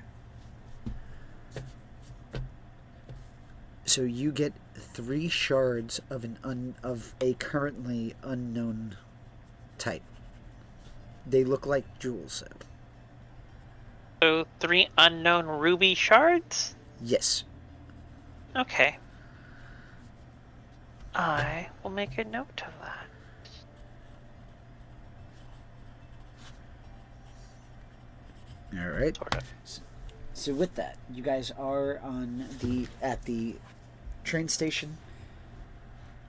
S1: So you get 3 shards of of a currently unknown type. They look like jewels.
S2: So 3 unknown ruby shards?
S1: Yes.
S2: Okay. I will make a note of that.
S1: All right.
S2: Sort of.
S1: So with that, you guys are at the train station,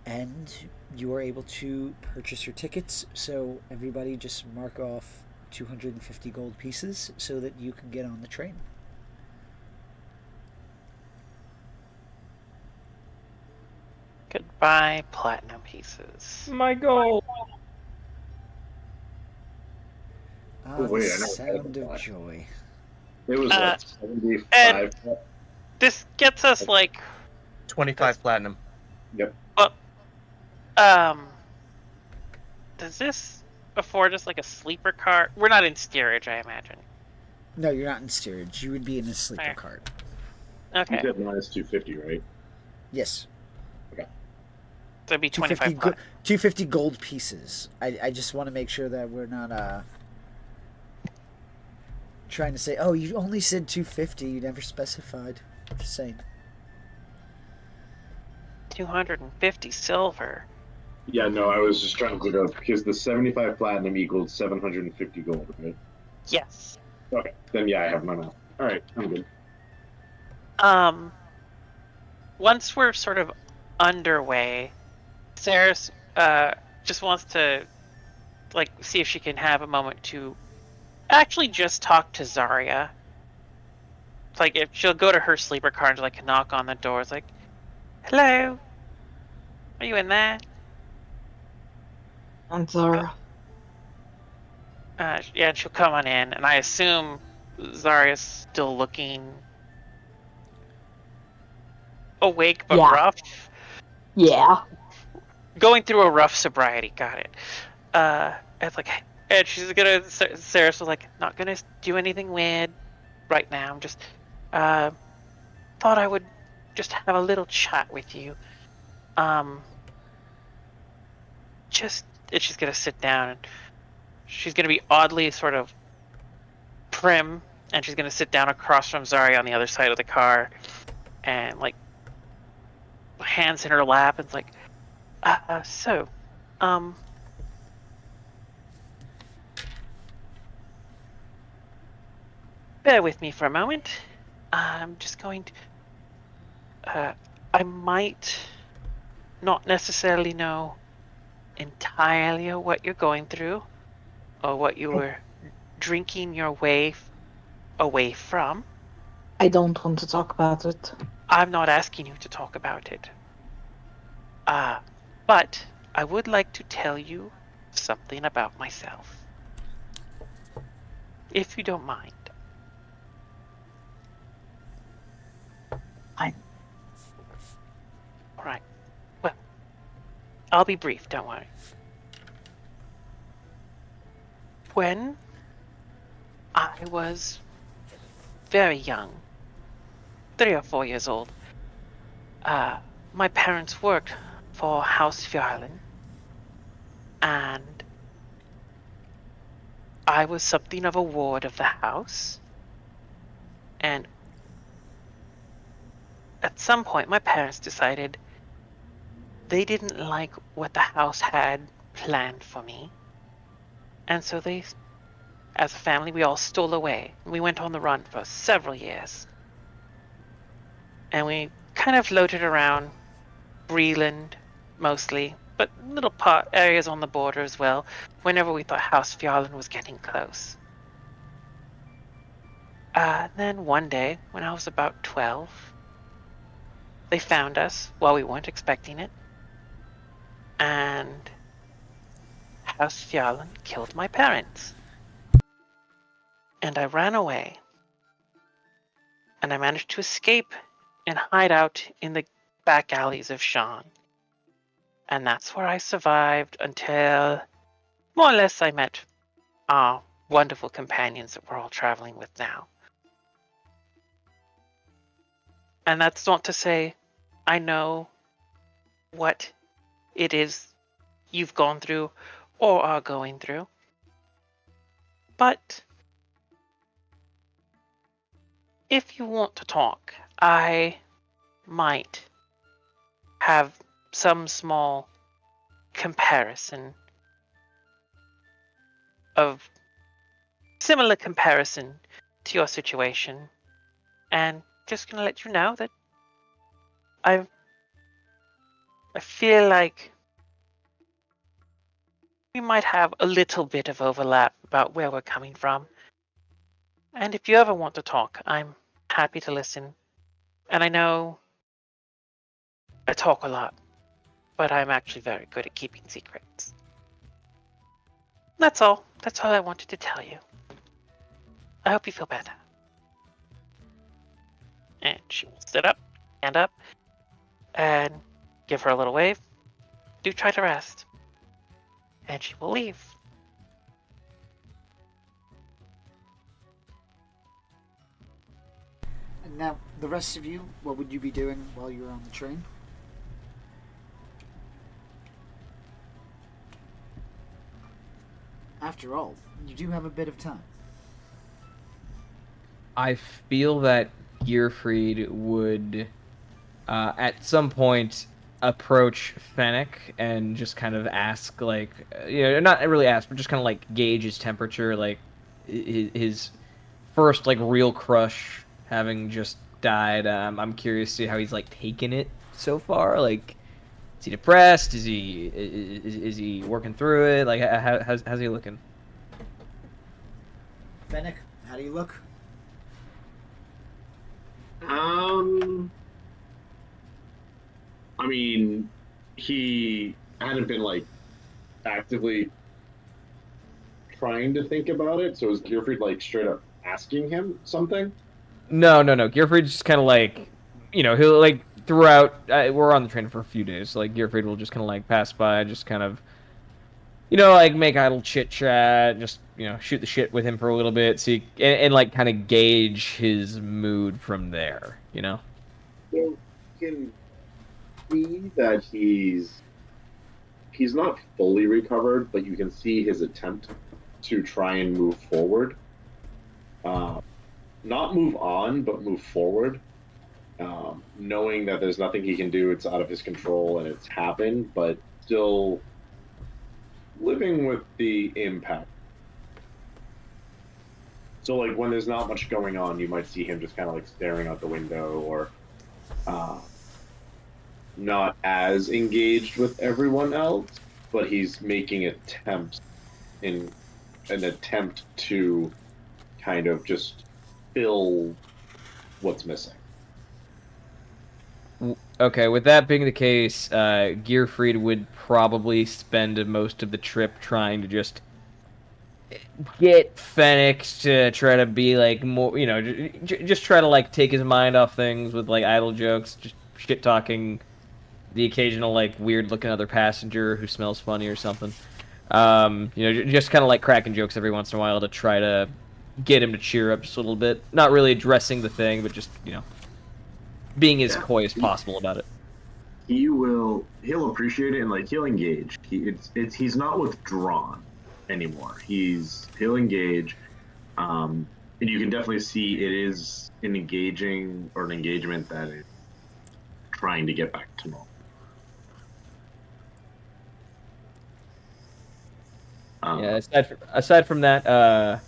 S1: and you are able to purchase your tickets. So everybody just mark off 250 gold pieces so that you can get on the train.
S2: Goodbye, platinum pieces.
S4: My goal.
S1: Ah,
S6: Oh, wait,
S1: the
S6: I know what
S1: sound
S6: that
S1: of
S6: was.
S1: joy.
S6: It was like 75.
S2: and- This gets us like,
S3: 25 platinum.
S6: Yep.
S2: does this afford us like a sleeper car? We're not in steerage, I imagine.
S1: No, you're not in steerage. You would be in a sleeper
S2: Alright.
S1: cart.
S6: You
S2: Okay,
S6: said minus 250, right?
S1: Yes.
S2: so it'd be 25
S1: 250 gold pieces. I just want to make sure that we're not trying to say, oh, you only said 250. You never specified. Just saying.
S2: 250 silver.
S6: Yeah, no, I was just trying to figure out because the 75 platinum equaled 750 gold, right?
S2: Yes.
S6: Okay, then yeah, I have my math. All right, I'm good.
S2: Once we're sort of underway, Saris just wants to like see if she can have a moment to actually just talk to Zarya. It's like if she'll go to her sleeper car and like knock on the door. It's like, hello, are you in there?
S5: And Zara.
S2: Yeah, and she'll come on in, and I assume Zarya's still looking awake but
S5: Yeah.
S2: rough.
S5: Yeah.
S2: Going through a rough sobriety. Got it. It's like, and she's gonna. Saris was like, not gonna do anything weird right now. I'm just, thought I would just have a little chat with you. Just, and she's gonna sit down, and she's gonna be oddly sort of prim, and she's gonna sit down across from Zarya on the other side of the car, and like, hands in her lap, and it's like, bear with me for a moment. I'm just going to. I might not necessarily know entirely what you're going through, or what you were drinking your way away from.
S5: I don't want to talk about it.
S2: I'm not asking you to talk about it. But I would like to tell you something about myself. If you don't mind.
S5: Fine.
S2: Alright. Well, I'll be brief, don't worry. When I was very young, 3 or 4 years old, my parents worked for House Fjarlin, and I was something of a ward of the house. And at some point, my parents decided they didn't like what the house had planned for me. And so they, as a family, we all stole away. We went on the run for several years. And we kind of floated around Breland, mostly, but little areas on the border as well, whenever we thought House Fjarlin was getting close. Then one day, when I was about 12, they found us while we weren't expecting it, and House Fjarlin killed my parents. And I ran away, and I managed to escape and hide out in the back alleys of Shan. And that's where I survived until, more or less, I met our wonderful companions that we're all traveling with now. And that's not to say I know what it is you've gone through or are going through. But if you want to talk, I might have some small comparison of similar comparison to your situation, and just gonna let you know that I feel like we might have a little bit of overlap about where we're coming from. And if you ever want to talk, I'm happy to listen. And I know I talk a lot, but I'm actually very good at keeping secrets. That's all. That's all I wanted to tell you. I hope you feel better. And she will sit up, stand up, and give her a little wave. Do try to rest. And she will leave.
S1: And now, the rest of you, what would you be doing while you were on the train? After all, you do have a bit of time.
S4: I feel that Gearfried would, at some point, approach Fennec and just kind of ask, like, not really ask, but just kind of like gauge his temperature, like his first like real crush having just died. I'm curious to see how he's like taken it so far. Like, is he depressed? Is he working through it? Like, how's he looking?
S1: Fennec, how do you look?
S6: I mean, he hadn't been like actively trying to think about it, so is Gearfried like straight up asking him something?
S4: No. Gearfried's just kind of like, he'll like throughout. We're on the train for a few days, so like Gearfried will just kind of like pass by, just kind of, like make idle chit chat, just shoot the shit with him for a little bit, see, and like kind of gauge his mood from there,
S6: So you can see that he's not fully recovered, but you can see his attempt to try and move forward. Not move on, but move forward. Knowing that there's nothing he can do, it's out of his control and it's happened, but still living with the impact. So like when there's not much going on, you might see him just kind of like staring out the window, or not as engaged with everyone else, but he's making attempts in an attempt to kind of just fill what's missing.
S4: Okay, with that being the case, Gearfried would probably spend most of the trip trying to just get Fennec to try to be like more, just try to like take his mind off things with like idle jokes, just shit talking the occasional like weird looking other passenger who smells funny or something. Just kind of like cracking jokes every once in a while to try to get him to cheer up just a little bit. Not really addressing the thing, but just being as coy as possible about it.
S6: He'll appreciate it and like he'll engage. He's not withdrawn anymore. He'll engage. And you can definitely see it is an engagement that is trying to get back to normal.
S4: Yeah, aside from that,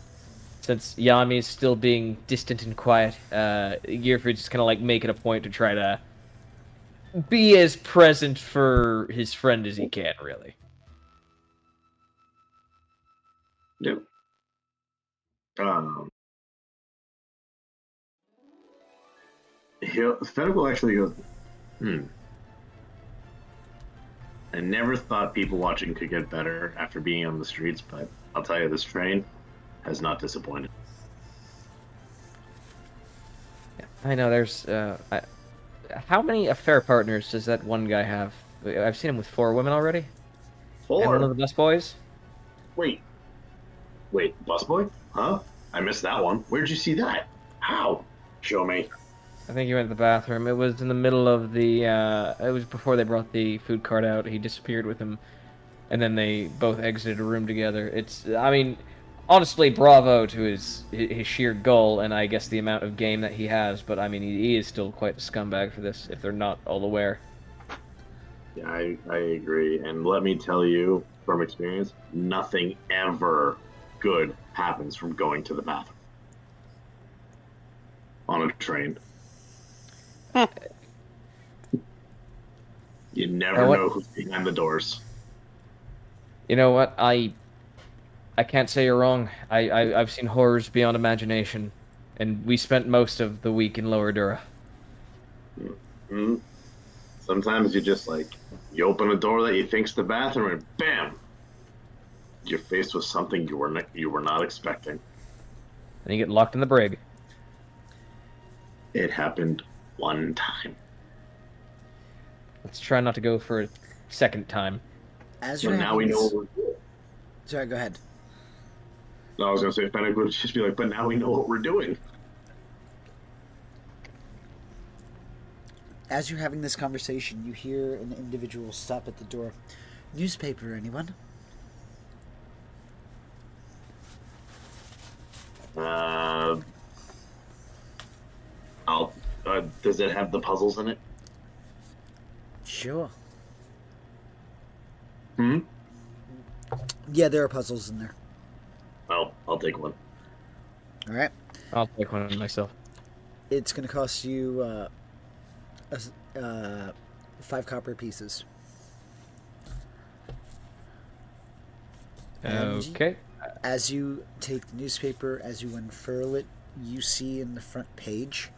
S4: since Yami is still being distant and quiet, Gearfried's just kind of like making a point to try to be as present for his friend as he can, really.
S6: Yep. Fennec will actually go, I never thought people watching could get better after being on the streets, but I'll tell you, this train has not disappointed.
S4: I know there's... how many affair partners does that one guy have? I've seen him with 4 women already.
S6: 4?
S4: And one of the bus boys?
S6: Wait, busboy? Huh? I missed that one. Where'd you see that? How? Show me.
S4: I think he went to the bathroom. It was in the middle of the... it was before they brought the food cart out. He disappeared with him. And then they both exited a room together. Honestly, bravo to his sheer gall and I guess the amount of game that he has. But, he is still quite a scumbag for this, if they're not all aware.
S6: Yeah, I agree. And let me tell you, from experience, nothing ever good happens from going to the bathroom on a train. You never know who's behind the doors.
S4: You know what? I can't say you're wrong. I've seen horrors beyond imagination, and we spent most of the week in Lower Dura.
S6: Mm-hmm. Sometimes you open a door that you think's the bathroom, and bam, you're faced with something you were not expecting.
S4: And you get locked in the brig.
S6: It happened one time.
S4: Let's try not to go for a second time.
S1: As
S6: So
S1: you're
S6: now we
S1: having
S6: know
S1: this-
S6: what we're doing.
S1: Sorry, go ahead.
S6: No, I was going to say, Fennec would just be like, but now we know what we're doing.
S1: As you're having this conversation, you hear an individual stop at the door. Newspaper, anyone?
S6: Does it have the puzzles in it?
S1: Sure.
S6: Yeah,
S1: there are puzzles in there.
S6: Well, I'll take one.
S1: All right.
S4: I'll take one myself.
S1: It's going to cost you 5 copper pieces. And
S4: Okay.
S1: as you take the newspaper, as you unfurl it, you see in the front page,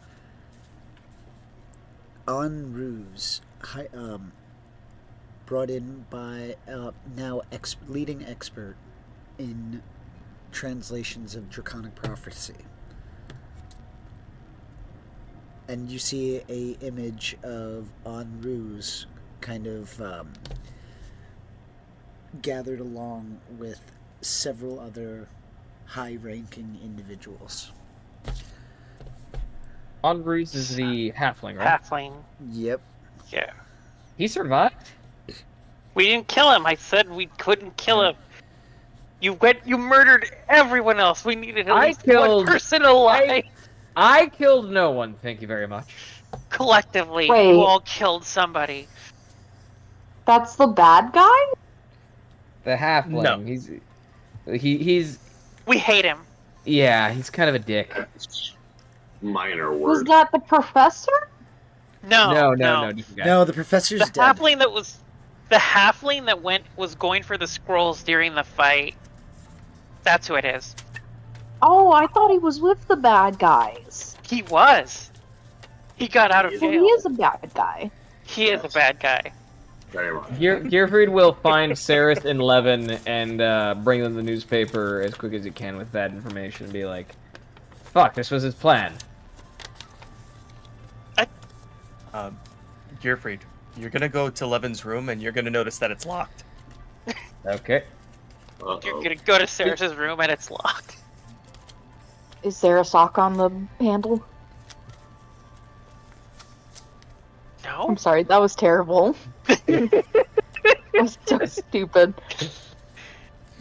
S1: En Ruse, brought in by now leading expert in translations of Draconic Prophecy. And you see a image of En Ruse kind of gathered along with several other high-ranking individuals.
S4: En Ruse is the halfling, right?
S2: Halfling.
S1: Yep.
S2: Yeah.
S4: He survived?
S2: We didn't kill him. I said we couldn't kill him. You murdered everyone else. We needed at least one person alive.
S4: I killed no one, thank you very much.
S2: Collectively,
S5: Wait.
S2: you all killed somebody.
S5: That's the bad guy?
S4: The halfling.
S3: No.
S4: He's
S2: We hate him.
S4: yeah, he's kind of a dick.
S6: Minor
S5: Was
S6: word.
S5: that the professor?
S2: No,
S4: different guy.
S1: No, the professor's
S2: The
S1: dead.
S2: halfling that was going for the scrolls during the fight. That's who it is.
S5: Oh, I thought he was with the bad guys.
S2: He was. He got out of
S5: So
S2: jail.
S5: he is a bad guy.
S2: He is a bad guy.
S6: Very much.
S4: Gearfried will find Saris and Levin and bring them the newspaper as quick as he can with that information and be like, fuck, this was his plan.
S3: Gearfried, You're gonna go to Levin's room, and you're gonna notice that it's locked.
S4: Okay.
S6: Uh-oh.
S2: You're gonna go to Sarah's room and it's locked.
S5: Is there a sock on the handle?
S2: No?
S5: I'm sorry, that was terrible. That was so stupid.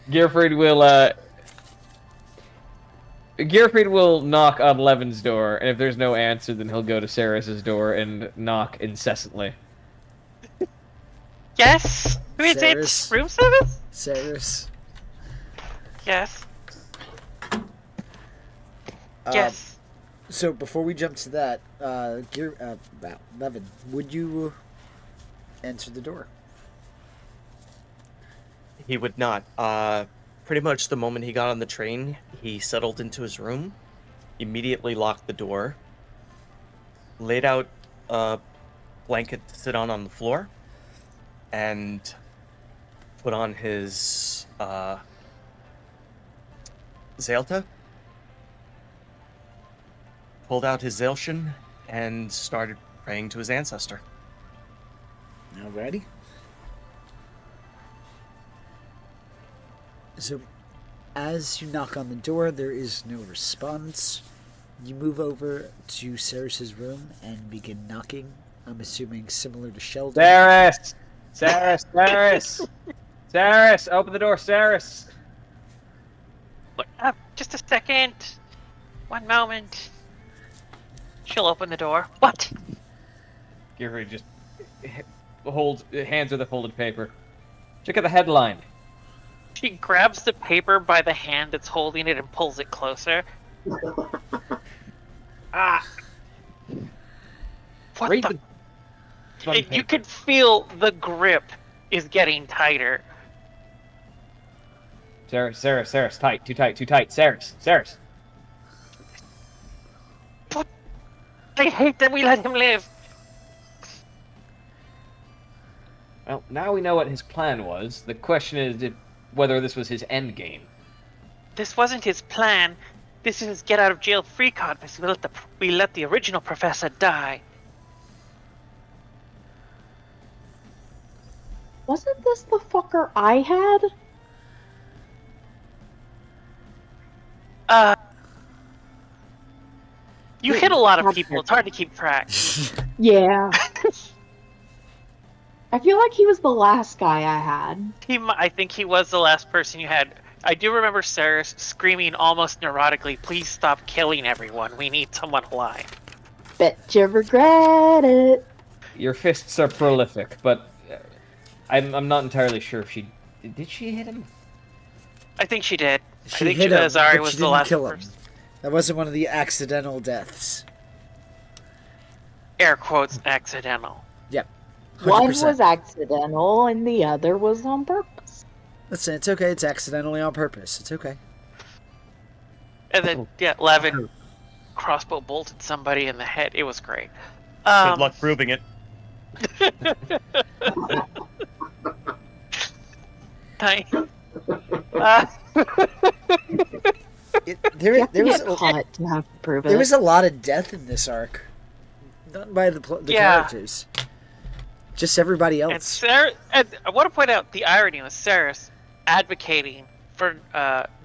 S4: Gearfried will knock on Levin's door, and if there's no answer, then he'll go to Saris's door and knock incessantly.
S2: Yes? Who is
S1: Saris.
S2: it? Room service?
S1: Saris.
S2: Yes.
S1: Um,
S2: Yes.
S1: So before we jump to that, Levin, would you answer the door?
S3: He would not. Pretty much the moment he got on the train, he settled into his room, immediately locked the door, laid out a blanket to sit on the floor, and put on his Zaelta, pulled out his Zaelshin, and started praying to his ancestor.
S1: Alrighty. So, as you knock on the door, there is no response. You move over to Saris's room and begin knocking. I'm assuming similar to Sheldon.
S4: Saris! Saris! Open the door, Saris!
S2: What up? Just a second. One moment. She'll open the door. What?
S4: Gearfried just holds hands with a folded paper. Check out the headline.
S2: She grabs the paper by the hand that's holding it and pulls it closer.
S4: Ah!
S2: What
S4: Read
S2: the?
S4: the
S2: You can feel the grip is getting tighter.
S4: Saris, tight, too tight. Saris.
S2: I hate that we let him live.
S4: Well, now we know what his plan was. The question is whether this was his end game.
S2: This wasn't his plan. This is his get out of jail free card because we let the original professor die.
S5: Wasn't this the fucker I had?
S2: You hit a lot of people. It's hard to keep track.
S5: Yeah. I feel like he was the last guy I had.
S2: I think he was the last person you had. I do remember Saris screaming almost neurotically, "Please stop killing everyone. We need someone alive."
S5: Bet you regret it.
S4: Your fists are prolific, but I'm not entirely sure if she did she hit him.
S2: I think she did.
S1: She
S2: I think
S1: hit him,
S2: Azari
S1: but
S2: was
S1: she
S2: the
S1: didn't
S2: last
S1: kill him.
S2: person.
S1: That wasn't one of the accidental deaths.
S2: Air quotes accidental.
S1: Yep.
S5: One
S1: 100%.
S5: was accidental and the other was on purpose.
S1: Listen, it's okay. It's accidentally on purpose. It's okay.
S2: And then Levin crossbow bolted somebody in the head. It was great.
S3: Good luck proving it.
S1: There
S5: You have to
S1: was
S5: get caught to have to prove
S1: there
S5: it.
S1: was a lot of death in this arc, not by the characters, just everybody
S2: And
S1: else.
S2: and I want to point out the irony with Saris advocating for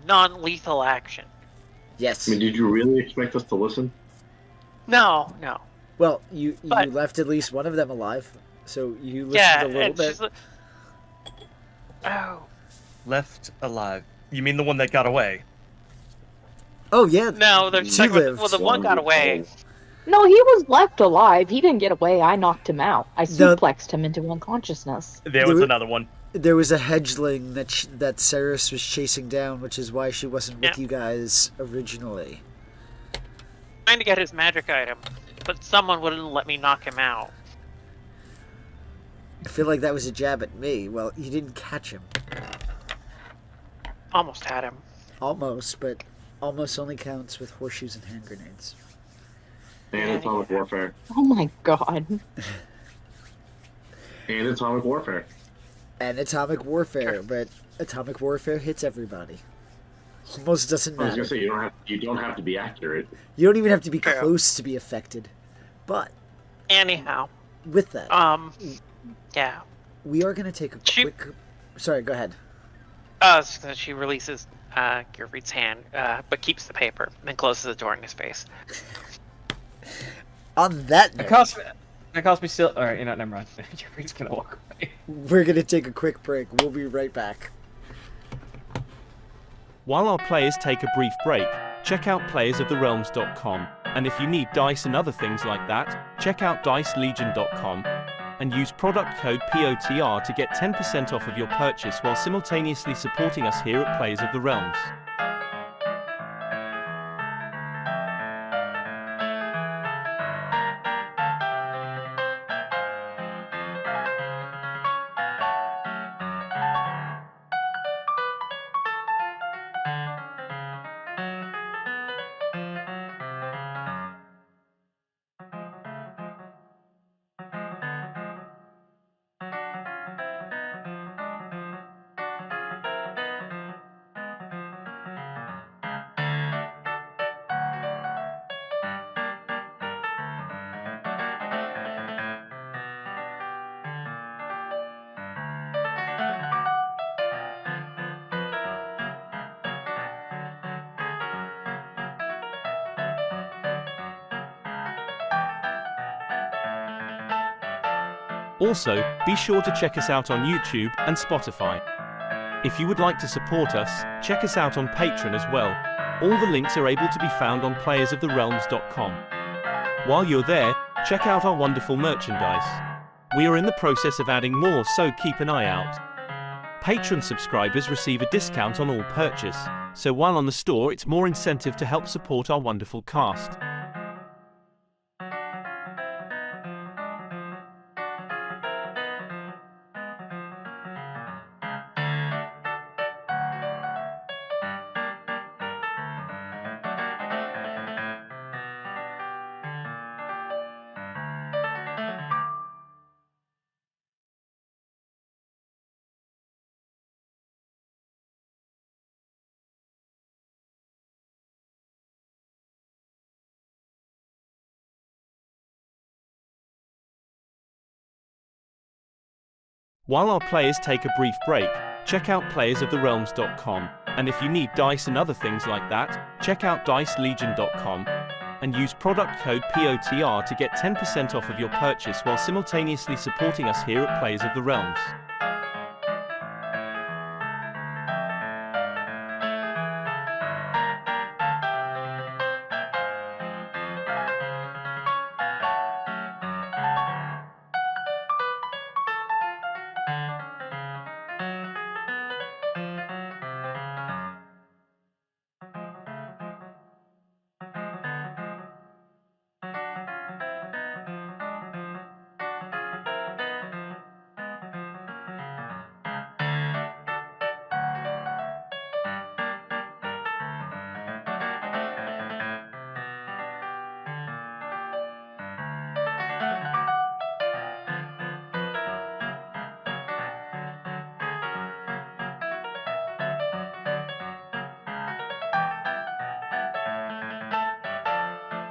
S2: non-lethal action.
S1: Yes.
S6: I mean, did you really expect us to listen?
S2: No.
S1: Well, you
S2: But-
S1: left at least one of them alive, so you listened
S2: Yeah,
S1: a little
S2: and
S1: bit.
S2: she's like, oh.
S3: Left alive. You mean the one that got away?
S1: Oh yeah.
S2: No, the
S1: She
S2: second one,
S1: lived.
S2: well, the one got away.
S5: No, he was left alive. He didn't get away. I knocked him out. I
S1: The-
S5: suplexed him into unconsciousness.
S3: There was
S1: There-
S3: another one.
S1: There was a hedgeling that Saris was chasing down, which is why she wasn't with
S2: Yeah.
S1: you guys originally.
S2: Trying to get his magic item, but someone wouldn't let me knock him out.
S1: I feel like that was a jab at me. Well, you didn't catch him.
S2: Almost had him.
S1: Almost, but almost only counts with horseshoes and hand grenades.
S6: And atomic warfare.
S5: Oh my god.
S6: And atomic warfare.
S1: And atomic warfare, but atomic warfare hits everybody. Almost doesn't
S6: I was gonna
S1: matter.
S6: say you don't have to be accurate.
S1: You don't even have to be
S2: True.
S1: close to be affected. But
S2: Anyhow,
S1: with that,
S2: Yeah.
S1: we are going to take a
S2: She-
S1: quick. Sorry, go ahead.
S2: So she releases Gurpreet's hand, but keeps the paper, then closes the door in his face.
S1: On that
S4: It
S1: note,
S4: cost me still. All right, never mind. Jeffrey's gonna walk away.
S1: we're going to take a quick break. We'll be right back.
S7: While our players take a brief break, check out playersoftherealms.com, and if you need dice and other things like that, check out dicelegion.com and use product code POTR to get 10% off of your purchase while simultaneously supporting us here at Players of the Realms. Also, be sure to check us out on YouTube and Spotify. If you would like to support us, check us out on Patreon as well. All the links are able to be found on playersoftherealms.com. While you're there, check out our wonderful merchandise. We are in the process of adding more, so keep an eye out. Patreon subscribers receive a discount on all purchase, so while on the store it's more incentive to help support our wonderful cast. While our players take a brief break, check out playersoftherealms.com, and if you need dice and other things like that, check out dicelegion.com and use product code POTR to get 10% off of your purchase while simultaneously supporting us here at Players of the Realms.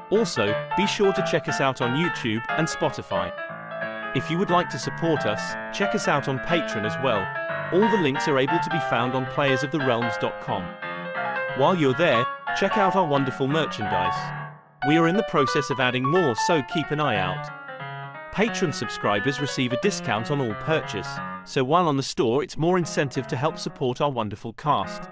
S7: Also, be sure to check us out on YouTube and Spotify. If you would like to support us, check us out on Patreon as well. All the links are able to be found on playersoftherealms.com. While you're there, check out our wonderful merchandise. We are in the process of adding more, so keep an eye out. Patreon subscribers receive a discount on all purchase, so while on the store it's more incentive to help support our wonderful cast.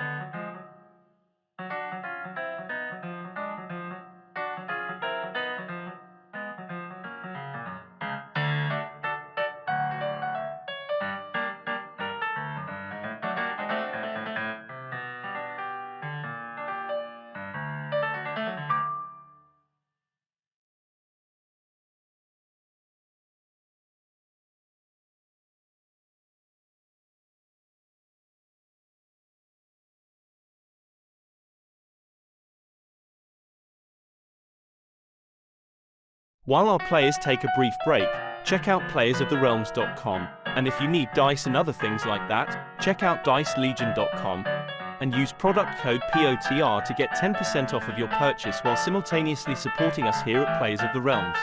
S7: While our players take a brief break, check out playersoftherealms.com, and if you need dice and other things like that, check out dicelegion.com and use product code POTR to get 10% off of your purchase while simultaneously supporting us here at Players of the Realms.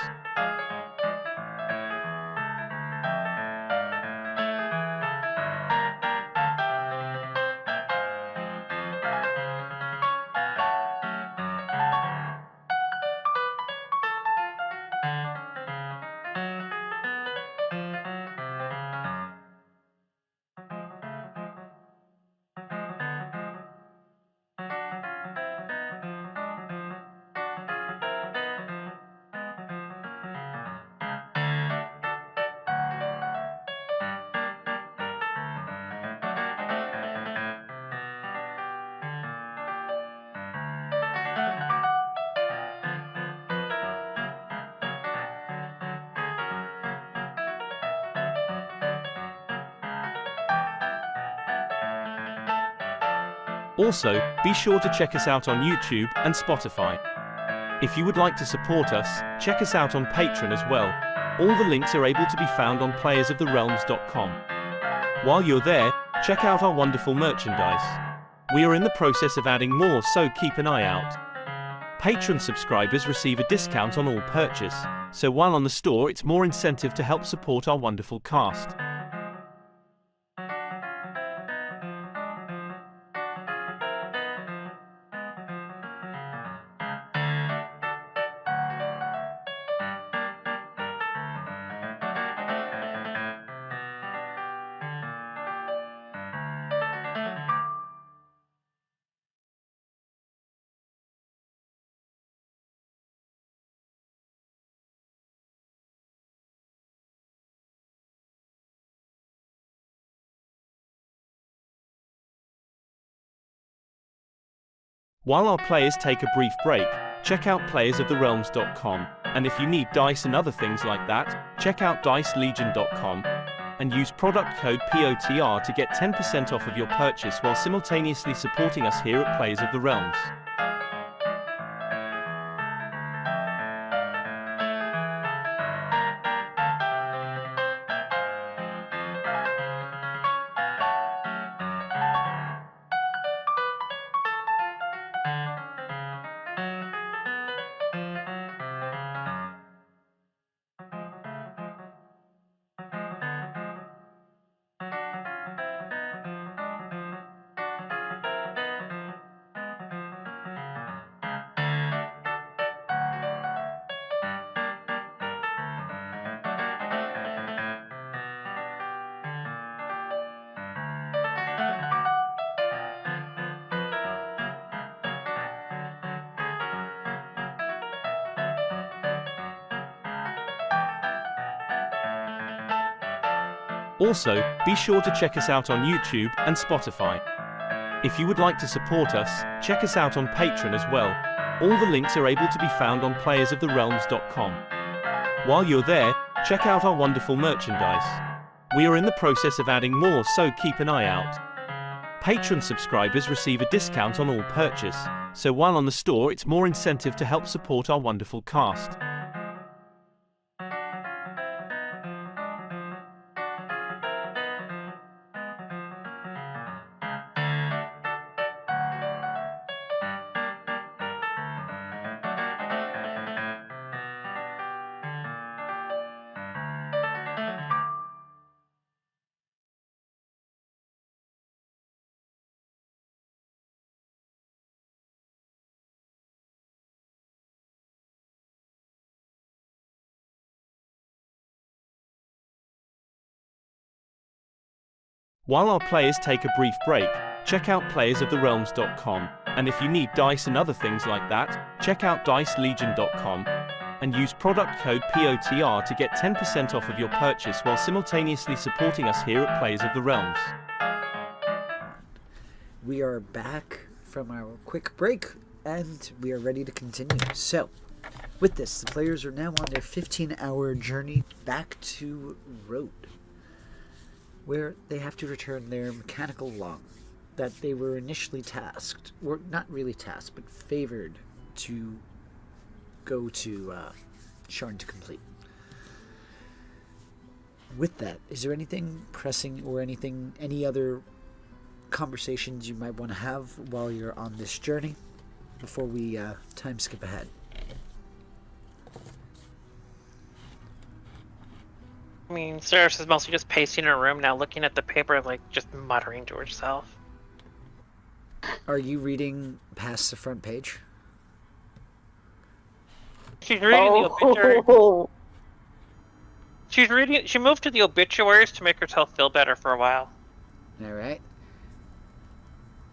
S7: Also, be sure to check us out on YouTube and Spotify. If you would like to support us, check us out on Patreon as well. All the links are able to be found on playersoftherealms.com. While you're there, check out our wonderful merchandise. We are in the process of adding more, so keep an eye out. Patreon subscribers receive a discount on all purchase, so while on the store it's more incentive to help support our wonderful cast. While our players take a brief break, check out playersoftherealms.com, and if you need dice and other things like that, check out dicelegion.com and use product code POTR to get 10% off of your purchase while simultaneously supporting us here at Players of the Realms. Also, be sure to check us out on YouTube and Spotify. If you would like to support us, check us out on Patreon as well. All the links are able to be found on playersoftherealms.com. While you're there, check out our wonderful merchandise. We are in the process of adding more, so keep an eye out. Patreon subscribers receive a discount on all purchase, so while on the store it's more incentive to help support our wonderful cast. While our players take a brief break, check out playersoftherealms.com, and if you need dice and other things like that, check out dicelegion.com and use product code POTR to get 10% off of your purchase while simultaneously supporting us here at Players of the Realms.
S1: We are back from our quick break, and we are ready to continue. So, with this, the players are now on their 15-hour journey back to Road, where they have to return their mechanical lung that they were initially tasked, or not really tasked, but favored to go to Sharn to complete. With that, is there anything pressing or any other conversations you might want to have while you're on this journey before we time skip ahead?
S2: I mean, Ceres is mostly just pacing her room now, looking at the paper, like just muttering to herself.
S1: Are you reading past the front page?
S2: She's reading the obituary.
S5: Oh,
S2: She moved to the obituaries to make herself feel better for a while.
S1: All right.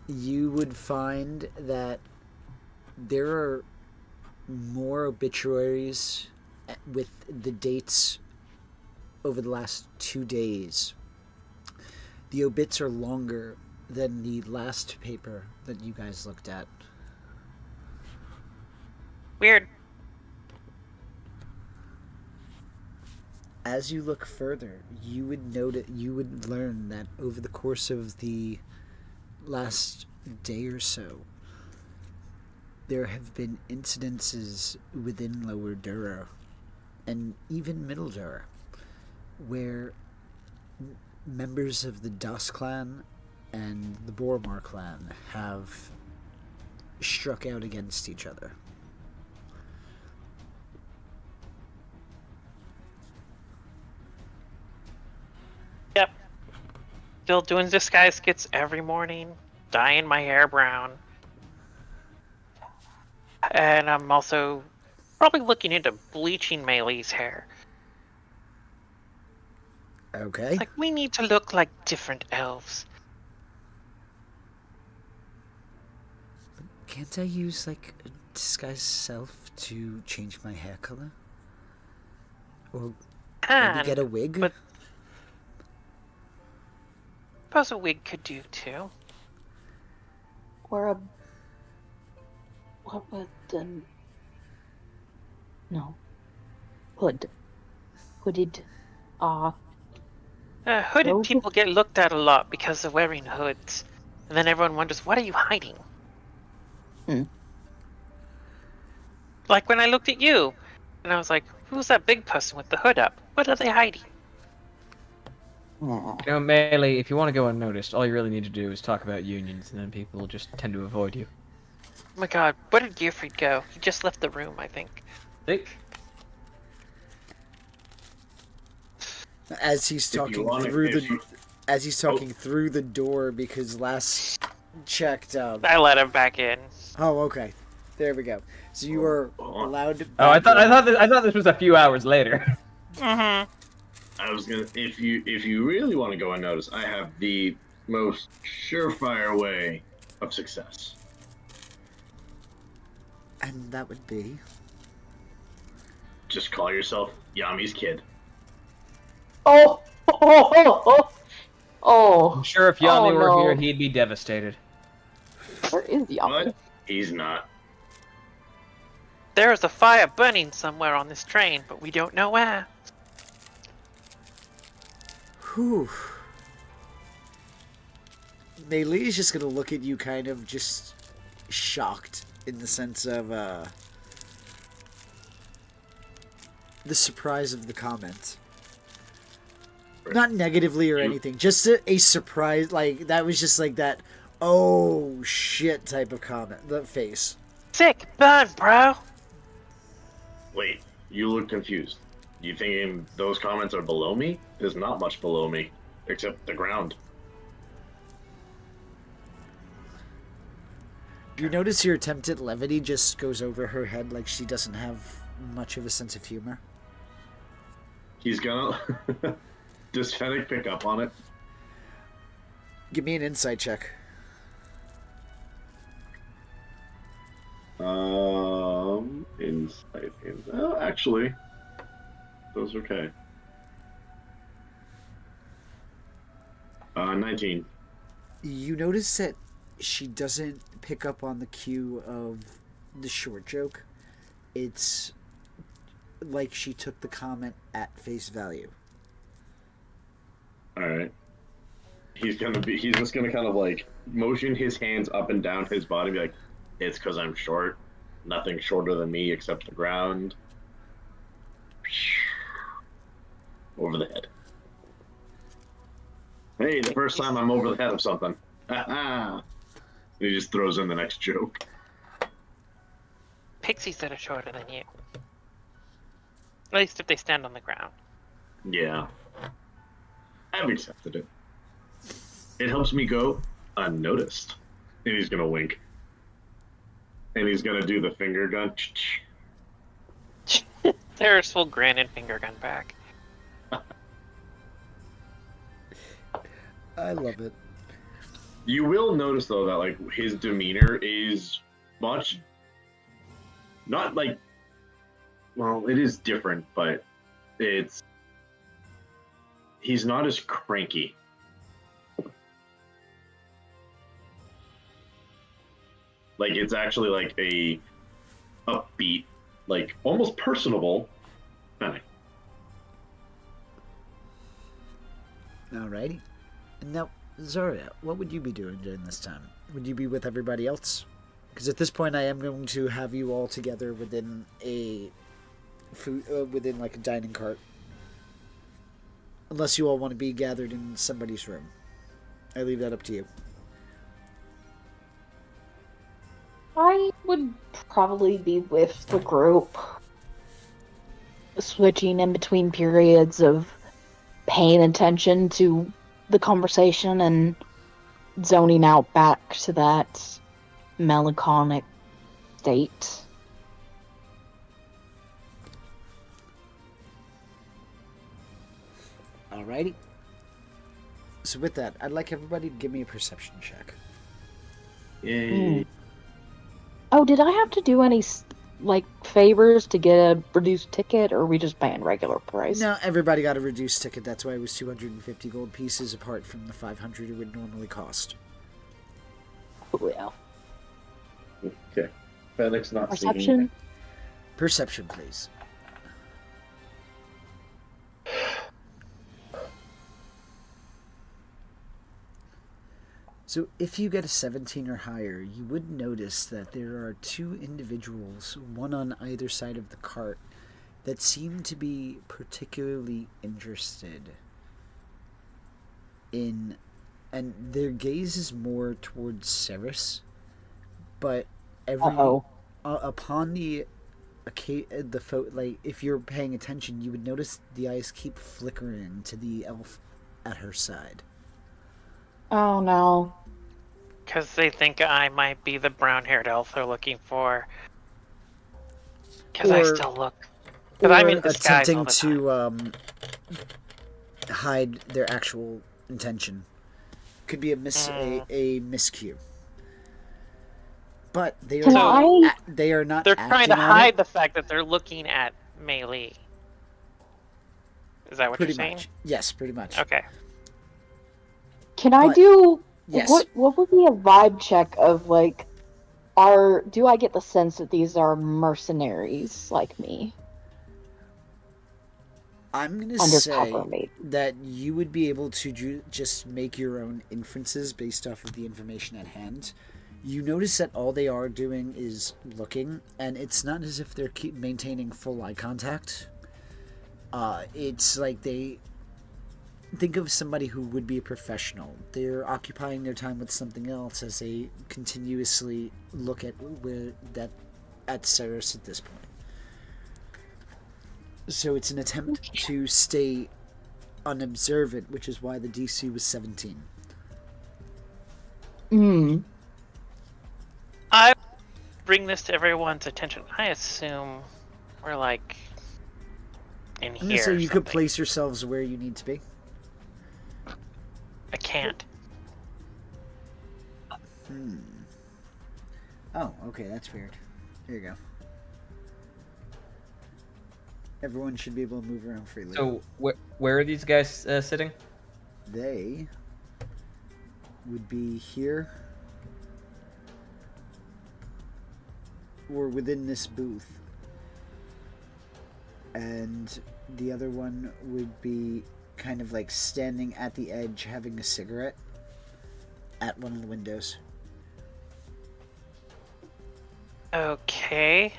S1: You would find that there are more obituaries with the dates over the last 2 days. The obits are longer than the last paper that you guys looked at.
S2: Weird.
S1: As you look further, you would learn that over the course of the last day or so, there have been incidences within Lower Dura and even Middle Dura where members of the Das clan and the Boromar clan have struck out against each other.
S2: Yep. Still doing disguise skits every morning, dyeing my hair brown. And I'm also probably looking into bleaching Melee's hair.
S1: Okay.
S2: It's like, we need to look like different elves.
S1: Can't I use, like, a disguised self to change my hair color? Or maybe
S2: And
S1: get a wig?
S2: but- suppose a wig could do too.
S5: Or a. What would the. No. Hood. Hooded.
S2: Hooded
S5: No.
S2: people get looked at a lot because of wearing hoods. And then everyone wonders, what are you hiding?
S5: Hmm.
S2: Like when I looked at you, and I was like, who's that big person with the hood up? What are they hiding?
S5: Aw.
S4: You know, Melee, if you want to go unnoticed, all you really need to do is talk about unions, and then people just tend to avoid you.
S2: Oh my god, where did Gearfried go? He just left the room, I think.
S4: See?
S1: As he's
S6: If you
S1: talking
S6: wanna-
S1: through
S6: if
S1: the
S6: you-
S1: as he's talking through the door, because last checked
S2: I let him back in.
S1: oh, okay, there we go. So you are
S6: Oh.
S1: allowed to
S4: Oh, I thought this was a few hours later.
S2: Mm-hmm.
S6: I was gonna, if you really want to go unnoticed, I have the most surefire way of success.
S1: and that would be
S6: Just call yourself Yami's kid.
S5: Oh! Oh!
S4: I'm sure if Yami
S5: Oh,
S4: were
S5: no.
S4: here, he'd be devastated.
S5: Where is Yami?
S6: But he's not.
S2: There is a fire burning somewhere on this train, but we don't know where.
S1: whew. Melee's just gonna look at you kind of just shocked in the sense of the surprise of the comment. Not negatively or anything, just a surprise, like that was just like that oh shit type of comment, the face.
S2: Sick burn, bro.
S6: Wait, you look confused. You thinking those comments are below me? There's not much below me, except the ground.
S1: You notice your attempt at levity just goes over her head like she doesn't have much of a sense of humor.
S6: He's gonna. Does Fennec pick up on it?
S1: Give me an insight check.
S6: Insight. Oh, actually, those are okay. 19.
S1: You notice that she doesn't pick up on the cue of the short joke. It's like she took the comment at face value.
S6: All right. He's just gonna kind of like motion his hands up and down his body, be like, "It's because I'm short. Nothing shorter than me except the ground." Over the head. Hey, the first time I'm over the head of something. And he just throws in the next joke.
S2: Pixies that are shorter than you. At least if they stand on the ground.
S6: Yeah. I've accepted it. It helps me go unnoticed. And he's gonna wink. And he's gonna do the finger gun.
S2: There's full granite finger gun back.
S1: I love it.
S6: You will notice though that like his demeanor is much not like, well, it is different, but he's not as cranky. Like it's actually like a upbeat, like almost personable.
S1: Alrighty. Now, Zarya, what would you be doing during this time? Would you be with everybody else? Because at this point, I am going to have you all together within a within like a dining cart, unless you all want to be gathered in somebody's room. I leave that up to you.
S5: I would probably be with the group, switching in between periods of paying attention to the conversation and zoning out back to that melancholic state.
S1: Alrighty. So with that, I'd like everybody to give me a perception check.
S6: Yay.
S5: Oh, did I have to do any favors to get a reduced ticket, or are we just paying regular price?
S1: No, everybody got a reduced ticket. That's why it was 250 gold pieces apart from the 500 it would normally cost.
S5: Oh, yeah.
S6: Okay. Fennec's not seeing
S5: Perception?
S1: Perception, please. So if you get a 17 or higher, you would notice that there are two individuals, one on either side of the cart, that seem to be particularly interested in, and their gaze is more towards Ceres, but upon if you're paying attention, you would notice the eyes keep flickering to the elf at her side.
S5: Oh, no.
S2: Because they think I might be the brown-haired elf they're looking for. Because I still look. Because I'm in disguise all
S1: attempting
S2: the time.
S1: to hide their actual intention. Could be a miscue. But they are they are not.
S2: They're trying to hide the fact that they're looking at Mei Li. Is that what you're saying?
S1: Much. Yes, pretty much.
S2: Okay.
S5: Can I do...
S1: Yes.
S5: What would be a vibe check of, do I get the sense that these are mercenaries like me?
S1: I'm going to
S5: Undercover,
S1: say
S5: maybe.
S1: that you would be able to just make your own inferences based off of the information at hand. You notice that all they are doing is looking, and it's not as if they're maintaining full eye contact. It's like they... Think of somebody who would be a professional. They're occupying their time with something else as they continuously look at Ceres at this point. So it's an attempt to stay unobservant, which is why the DC was 17.
S2: I bring this to everyone's attention. I assume we're in here.
S1: So you could place yourselves where you need to be.
S2: I can't.
S1: Oh, okay, that's weird. There you go. Everyone should be able to move around freely.
S4: So, where are these guys sitting?
S1: They would be here, or within this booth. And the other one would be kind of standing at the edge having a cigarette at one of the windows.
S2: Okay.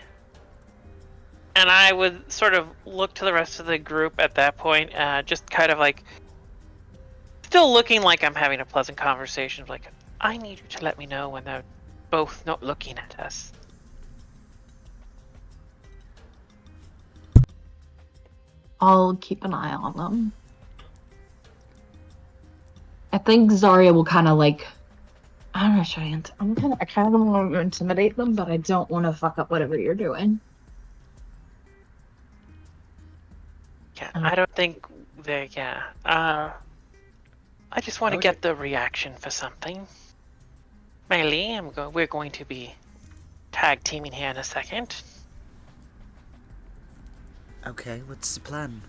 S2: And I would sort of look to the rest of the group at that point, just kind of still looking like I'm having a pleasant conversation. I need you to let me know when they're both not looking at us.
S5: I'll keep an eye on them. I think Zarya will kind of I don't know, I kind of want to intimidate them, but I don't want to fuck up whatever you're doing.
S2: Yeah, I don't think I just want to get the reaction for something. Mei Li, we're going to be tag teaming here in a second.
S1: Okay, what's the plan?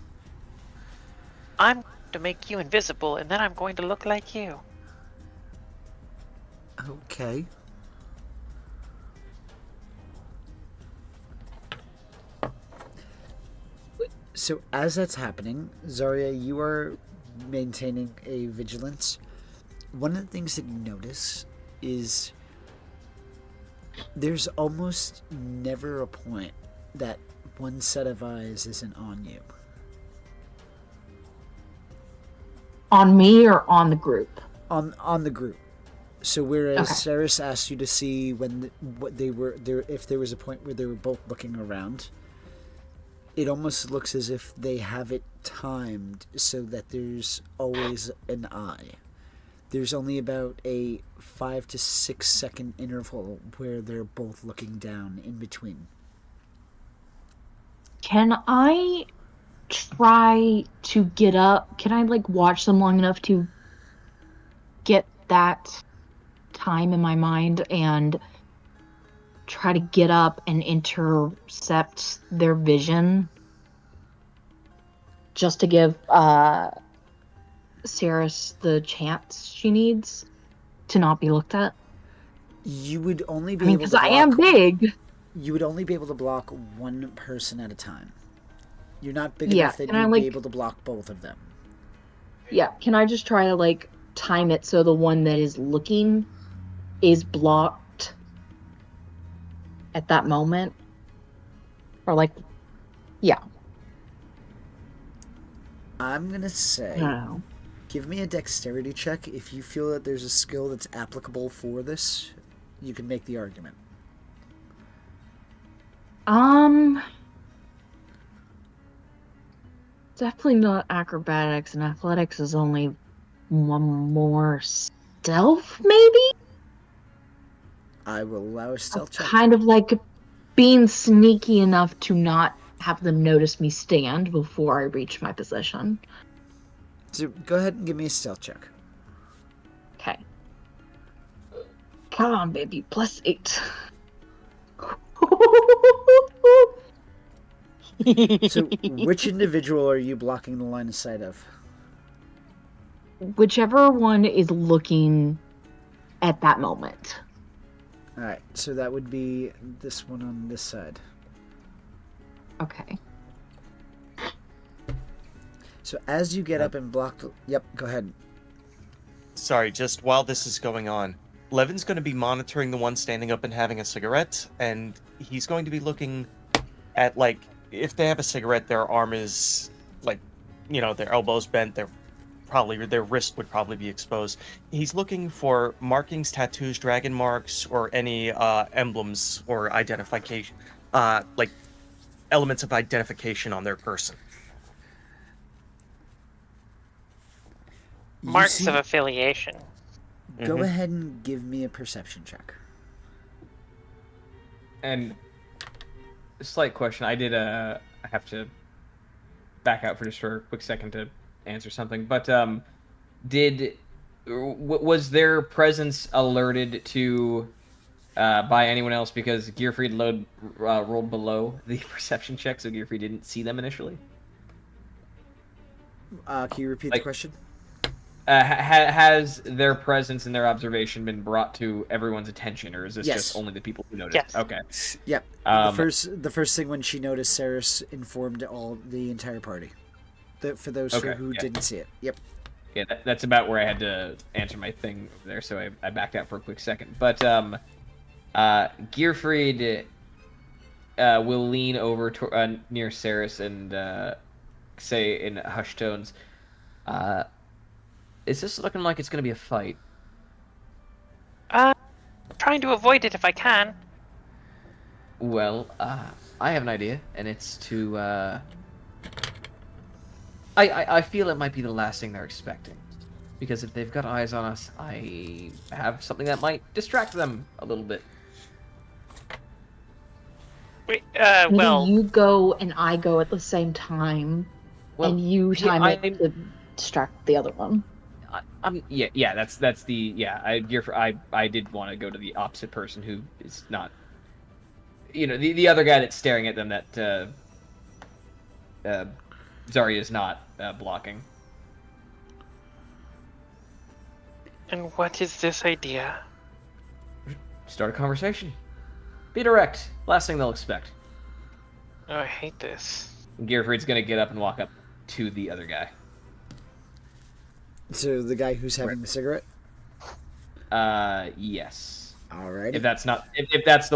S2: I'm to make you invisible, and then I'm going to look like you.
S1: Okay. So as that's happening, Zarya, you are maintaining a vigilance. one of the things that you notice is there's almost never a point that one set of eyes isn't on you.
S5: On me or on the group?
S1: On the group. So whereas
S5: Okay.
S1: Saris asked you to see what they were there, if there was a point where they were both looking around, it almost looks as if they have it timed so that there's always an eye. There's only about a 5 to 6 second interval where they're both looking down in between.
S5: Can I try to get up? Can I like watch them long enough to get that time in my mind and try to get up and intercept their vision? Just to give Saris the chance she needs to not be looked at.
S1: You would only
S5: I
S1: be
S5: mean,
S1: able
S5: because
S1: to
S5: I am
S1: block-
S5: big.
S1: You would only be able to block one person at a time. You're not big
S5: Yeah,
S1: enough that
S5: can I,
S1: you'd
S5: like-
S1: be able to block both of them.
S5: Yeah, can I just try to like time it so the one that is looking is blocked at that moment? Or like, yeah,
S1: I'm gonna
S5: I
S1: say,
S5: don't know.
S1: give me a dexterity check. If you feel that there's a skill that's applicable for this, you can make the argument.
S5: Definitely not acrobatics, and athletics is only one more stealth, maybe?
S1: I will allow a stealth check.
S5: Kind of like being sneaky enough to not have them notice me stand before I reach my position.
S1: So go ahead and give me a stealth check.
S5: Okay. Come on, baby. +8.
S1: So which individual are you blocking the line of sight of?
S5: Whichever one is looking at that moment.
S1: Alright, so that would be this one on this side.
S5: Okay.
S1: So as you get up and block the... Yep, go ahead.
S3: Sorry, just while this is going on, Levin's going to be monitoring the one standing up and having a cigarette, and he's going to be looking at, like, if they have a cigarette, their arm is, like, their elbow's bent, their wrist would probably be exposed. He's looking for markings, tattoos, dragon marks, or any emblems or identification, like, elements of identification on their person.
S1: You
S2: Marks
S1: see-
S2: of affiliation.
S1: Go
S3: Mhm.
S1: ahead and give me a perception check.
S4: And a slight question. I have to back out for a quick second to answer something. But was their presence alerted to by anyone else because Gearfried rolled below the perception check, so Gearfried didn't see them initially?
S1: Can you repeat the
S4: Like-
S1: question?
S4: Has their presence and their observation been brought to everyone's attention, or is this
S1: Yes.
S4: just only the people who noticed?
S2: Yes.
S4: Okay.
S1: Yep.
S4: Um,
S1: the first thing when she noticed, Saris informed the entire party. For those
S4: Okay,
S1: who
S4: yeah.
S1: didn't see it. Yep.
S4: Yeah, that's about where I had to answer my thing over there, so I backed out for a quick second. But Gearfried will lean over to, near Saris and say in hushed tones, "Is this looking like it's going to be a fight?"
S2: Trying to avoid it if I can.
S4: Well, I have an idea, and it's to. I feel it might be the last thing they're expecting, because if they've got eyes on us, I have something that might distract them a little bit.
S2: Wait,
S5: Maybe
S2: well,
S5: you go and I go at the same time,
S4: Well,
S5: and you
S4: yeah,
S5: time it to distract the other one.
S4: Yeah. That's the I did want to go to the opposite person who is not. The other guy that's staring at them that Zarya is not blocking.
S2: and what is this idea?
S4: Start a conversation. Be direct. Last thing they'll expect.
S2: Oh, I hate this.
S4: Gearfried's gonna get up and walk up to the other guy.
S1: So the guy who's having the cigarette.
S4: Yes.
S1: Alrighty.
S4: If that's not if that's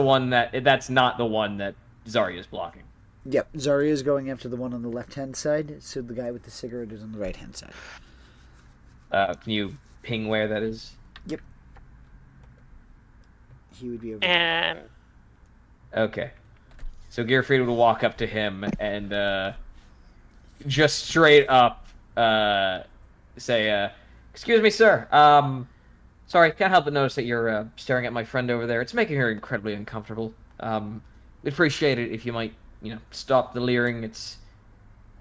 S4: not the one that Zarya is blocking.
S1: Yep, Zarya is going after the one on the left-hand side, so the guy with the cigarette is on the right-hand side.
S4: Can you ping where that is?
S1: Yep. He would be over
S2: And
S4: Okay. So Gearfried would walk up to him and just straight up say, "Excuse me, sir. Sorry, can't help but notice that you're staring at my friend over there. It's making her incredibly uncomfortable. We'd appreciate it if you might, stop the leering. It's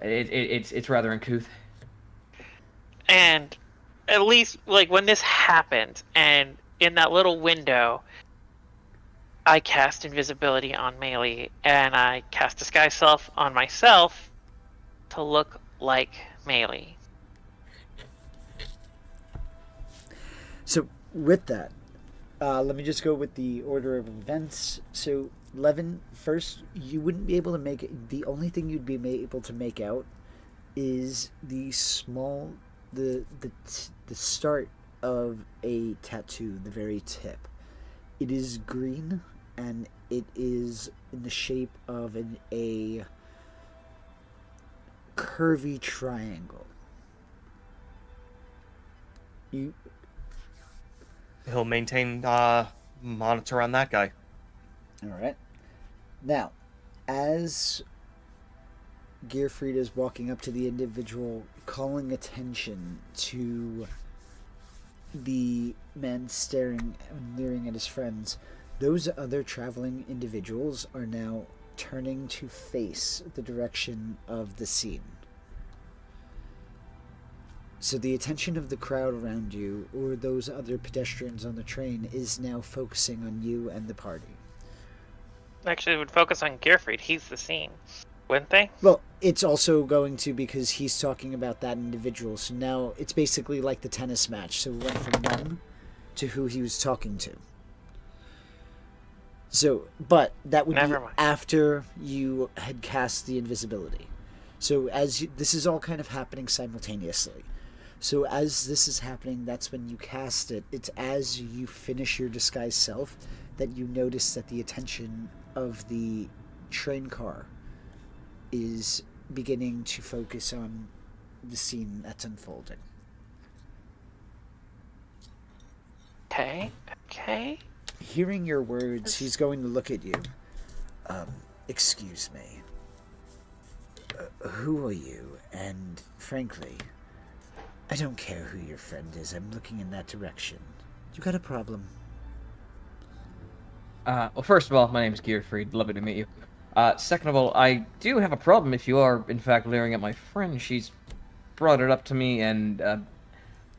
S4: rather uncouth."
S2: And at least, like, when this happened, and in that little window, I cast invisibility on Melee, and I cast Disguise Self on myself to look like Melee.
S1: So with that, let me just go with the order of events. So Levin, first, you wouldn't be able to make it. The only thing you'd be able to make out is the start of a tattoo, the very tip. It is green, and it is in the shape of a curvy triangle.
S3: He'll maintain monitor on that guy.
S1: All right. Now, as Gearfried is walking up to the individual, calling attention to the man staring and leering at his friends, those other traveling individuals are now turning to face the direction of the scene. So the attention of the crowd around you, or those other pedestrians on the train, is now focusing on you and the party.
S2: Actually, it would focus on Gearfried. He's the scene, wouldn't they?
S1: Well, it's also going to, because he's talking about that individual. So now it's basically like the tennis match. So we went from them to who he was talking to. So, but that would
S2: Never
S1: be
S2: mind.
S1: after you had cast the invisibility. So this is all kind of happening simultaneously. So as this is happening, that's when you cast it. It's as you finish your disguised self that you notice that the attention of the train car is beginning to focus on the scene that's unfolding.
S2: Okay.
S1: Hearing your words, he's going to look at you. Excuse me. Who are you? And frankly, I don't care who your friend is. I'm looking in that direction. You got a problem?
S4: Well, first of all, my name is Gearfried. Lovely to meet you. Second of all, I do have a problem if you are, in fact, leering at my friend. She's brought it up to me, and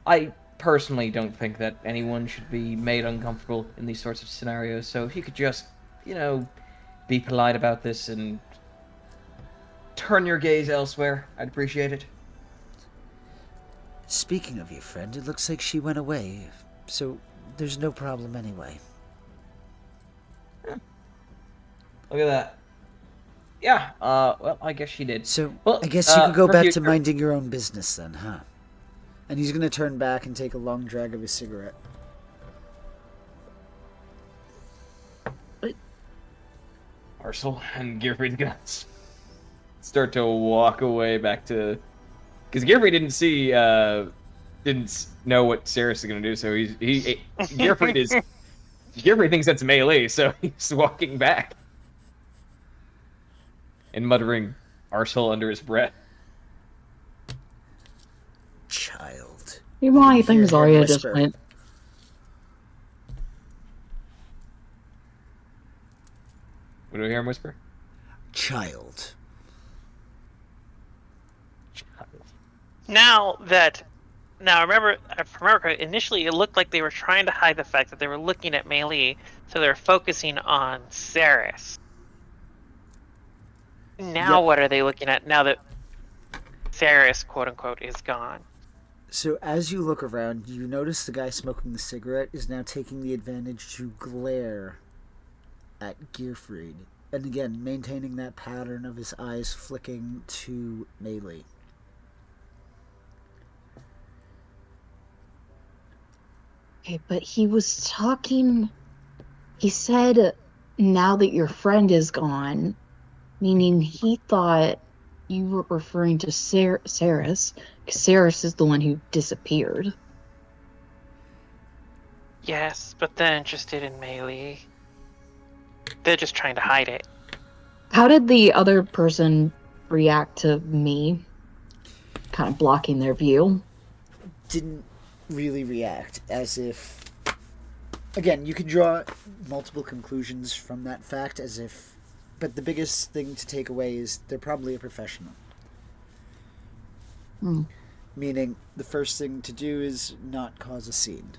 S4: I personally don't think that anyone should be made uncomfortable in these sorts of scenarios. So if you could just, be polite about this and turn your gaze elsewhere, I'd appreciate it.
S1: Speaking of your friend, it looks like she went away, so there's no problem anyway.
S4: Look at that. Yeah, well, I guess she did.
S1: So,
S4: Well,
S1: I guess you could go
S4: for
S1: back to
S4: future-
S1: minding your own business then, huh? And he's gonna turn back and take a long drag of his cigarette.
S4: Arcel and Gearfried's gonna start to walk away back to... Because Gearfried didn't know what Ceres is gonna do, so Gearfried thinks that's melee, so he's walking back. And muttering Arcel under his breath.
S1: Child.
S5: Why
S1: You
S5: think
S1: hear him
S5: Zarya just
S1: whisper.
S5: went?
S4: What do we hear him whisper?
S1: Child.
S2: Now, remember, initially it looked like they were trying to hide the fact that they were looking at Melee, so they're focusing on Ceres. Now,
S1: Yep.
S2: what are they looking at now that Ceres, quote unquote, is gone?
S1: So as you look around, you notice the guy smoking the cigarette is now taking the advantage to glare at Gearfried. And again, maintaining that pattern of his eyes flicking to Melee.
S5: Okay, but he was talking. He said, now that your friend is gone, meaning he thought you were referring to Saris, because Saris is the one who disappeared.
S2: Yes, but they're interested in Melee. They're just trying to hide it.
S5: How did the other person react to me kind of blocking their view?
S1: Didn't really react, as if. Again, you can draw multiple conclusions from that fact, as if. But the biggest thing to take away is they're probably a professional.
S5: Hmm.
S1: Meaning, the first thing to do is not cause a scene.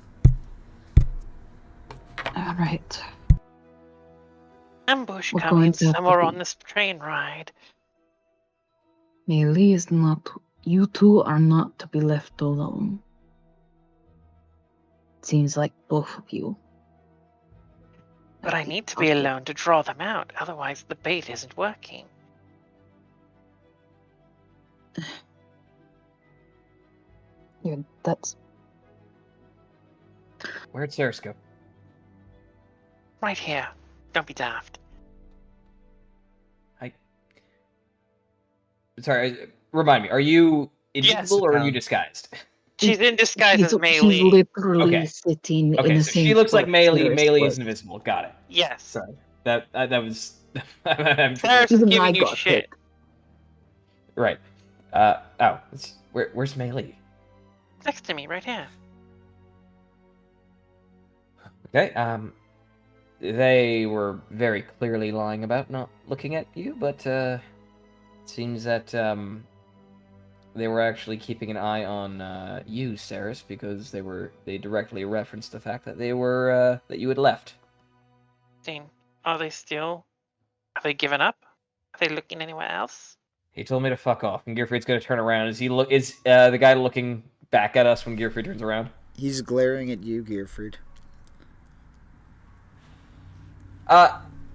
S5: All right.
S2: Ambush
S5: We're
S2: coming
S5: going to have to
S2: somewhere
S5: be-
S2: on this train ride.
S5: Melee is not. You two are not to be left alone. Seems like both of you.
S2: But I need to be alone to draw them out, otherwise the bait isn't working.
S5: Yeah, that's.
S4: Where'd Saris go?
S2: Right here. Don't be daft.
S4: Sorry, remind me. Are you invisible or are you
S3: Um,
S4: disguised?
S2: She's in disguise as
S5: He's
S2: Melee.
S5: literally
S4: Okay.
S5: sitting in
S4: Okay,
S5: the
S4: so
S5: same
S4: she looks like
S5: spot
S4: Melee.
S5: Saris
S4: Melee
S5: was.
S4: is invisible. Got it.
S2: Yes.
S4: Sorry. That was. I'm
S2: Saris is
S5: Even I
S2: giving you
S5: got
S2: shit.
S5: picked.
S4: right. Where's Melee?
S2: Next to me, right here.
S4: Okay. They were very clearly lying about not looking at you, but it seems that they were actually keeping an eye on you, Saris, because they directly referenced the fact that that you had left.
S2: Are they still? Have they given up? Are they looking anywhere else?
S4: He told me to fuck off, and Gearfried's gonna turn around. Is the guy looking back at us when Gearfried turns around?
S1: He's glaring at you, Gearfried.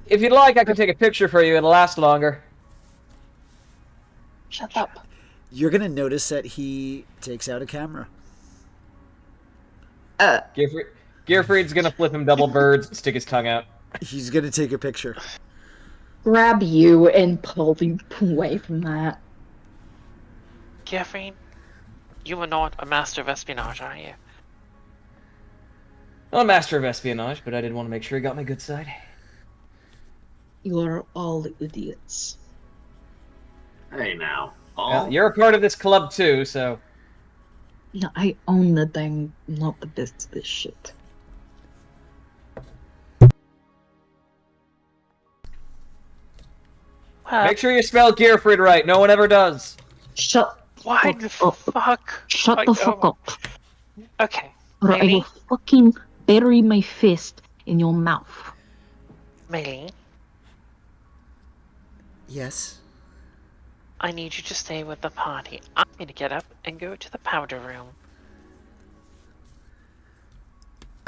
S4: If you'd like, I can take a picture for you. It'll last longer.
S5: Shut up.
S1: You're gonna notice that he takes out a camera.
S4: Gearfried's gonna flip him double birds and stick his tongue out.
S1: He's gonna take a picture.
S5: Grab you and pull you away from that.
S2: Geoffrey, you are not a master of espionage, are you?
S4: I'm a master of espionage, but I did want to make sure he got my good side.
S5: You are all idiots.
S6: Hey now.
S4: Well, you're a part of this club too, so.
S5: Yeah, I own the thing, not the best of this shit.
S2: Well,
S4: Make sure you spell Gearfried right. No one ever does.
S5: Shut
S2: why
S5: the
S2: the
S5: fuck up.
S2: fuck?
S5: Shut the fuck up.
S2: Okay,
S5: Or I will
S2: Melee,
S5: fucking bury my fist in your mouth.
S2: Melee,
S1: Yes.
S2: I need you to stay with the party. I'm going to get up and go to the powder room.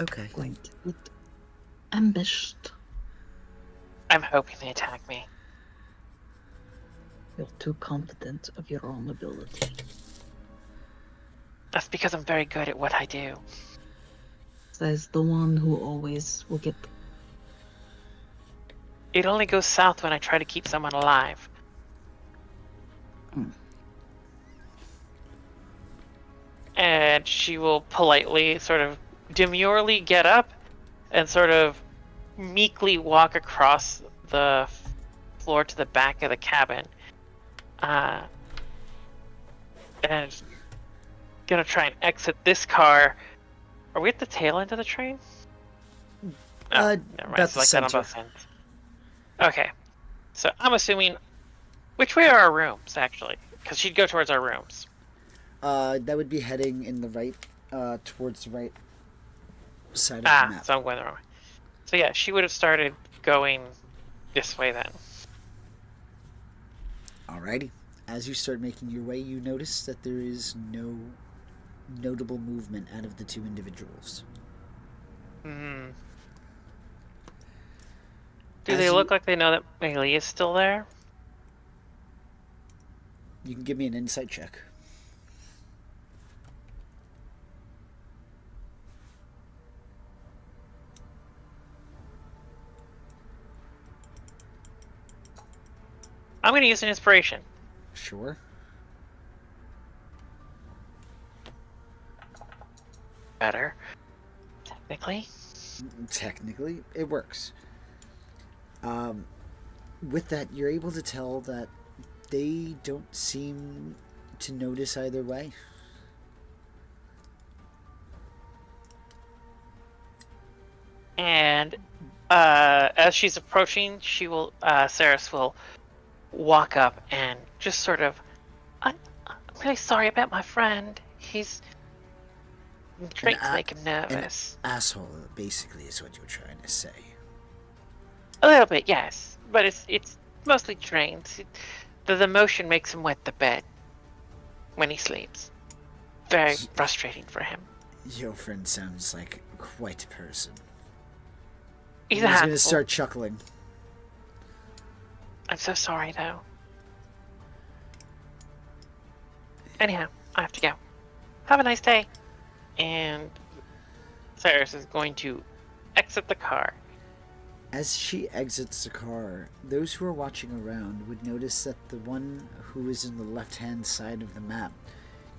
S1: Okay.
S5: Going to get ambushed.
S2: I'm hoping they attack me.
S5: You're too confident of your own ability.
S2: That's because I'm very good at what I do.
S5: Says the one who always will get.
S2: It only goes south when I try to keep someone alive. And she will politely, sort of demurely get up and sort of meekly walk across the floor to the back of the cabin. And gonna try and exit this car. Are we at the tail end of the train? No, never mind.
S1: about
S2: It's
S1: the
S2: like that on
S1: center.
S2: both ends. Okay. So I'm assuming. Which way are our rooms, actually? Because she'd go towards our rooms.
S1: That would be heading in the right, towards the right side of the
S2: Ah,
S1: map.
S2: so I'm going the wrong way. So yeah, she would have started going this way then.
S1: Alrighty. As you start making your way, you notice that there is no notable movement out of the two individuals.
S2: Hmm. Do
S1: As
S2: they
S1: you-
S2: look like they know that Melee is still there?
S1: You can give me an insight check.
S2: I'm going to use an inspiration.
S1: Sure.
S2: Better. Technically.
S1: Technically, it works. With that, you're able to tell that they don't seem to notice either way.
S2: And as she's approaching, Saris will walk up and just sort of, I'm really sorry about my friend. Drinks make him nervous.
S1: Asshole, basically, is what you're trying to say.
S2: A little bit, yes, but it's mostly drinks. The motion makes him wet the bed when he sleeps. Very frustrating for him.
S1: Your friend sounds like quite a person.
S2: He's
S1: going to
S2: handful.
S1: start chuckling.
S2: I'm so sorry, though. Anyhow, I have to go. Have a nice day. And Cyrus is going to exit the car.
S1: As she exits the car, those who are watching around would notice that the one who is in the left-hand side of the map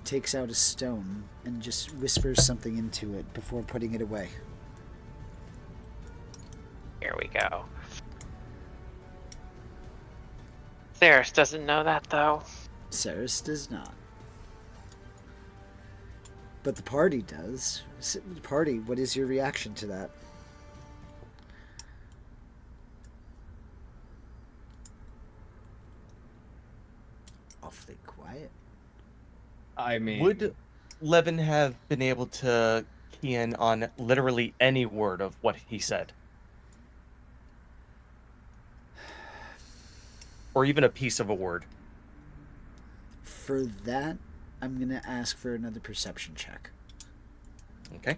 S1: takes out a stone and just whispers something into it before putting it away.
S2: Here we go. Cyrus doesn't know that, though.
S1: Cyrus does not. But the party does. Party, what is your reaction to that? Awfully quiet.
S4: I mean,
S3: Would Levin have been able to key in on literally any word of what he said? Or even a piece of a word?
S1: For that, I'm going to ask for another perception check.
S3: Okay.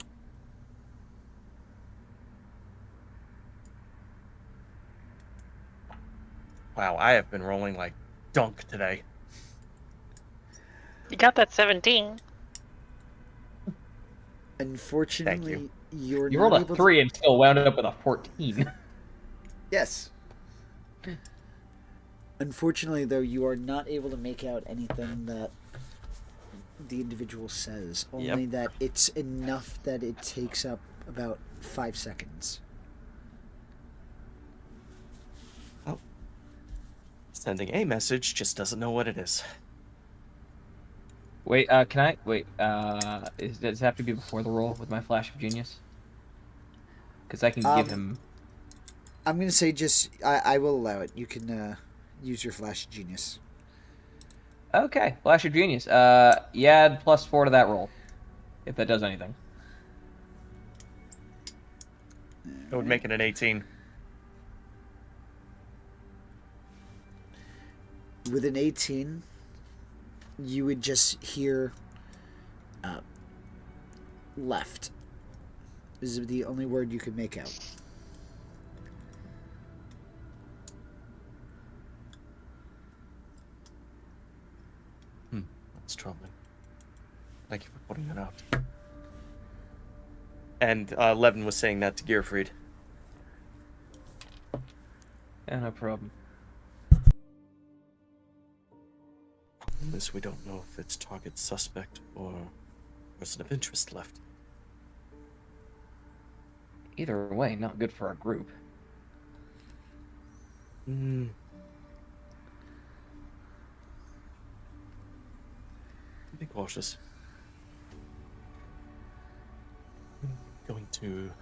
S3: Wow, I have been rolling like dunk today.
S2: You got that 17.
S1: Unfortunately, you're
S4: you
S1: not
S4: rolled a
S1: able
S4: 3 and still wound up with a 14.
S1: Yes. Unfortunately, though, you are not able to make out anything that the individual says. Only that it's enough that it takes up about 5 seconds.
S3: Oh. Sending a message, just doesn't know what it is.
S4: Wait, can I? Wait, does it have to be before the roll with my Flash of Genius? Because I can give him...
S1: I'm going to say just... I will allow it. You can use your Flash of Genius.
S4: Okay, Flash of Genius. You add +4 to that roll, if that does anything.
S3: It would make it an 18.
S1: With an 18, you would just hear left. This is the only word you could make out.
S3: That's troubling. Thank you for putting that out. And Levin was saying that to Gearfried.
S4: Yeah, no problem.
S3: This we don't know if it's target suspect or person of interest left.
S4: Either way, not good for our group.
S3: Be cautious. I'm going to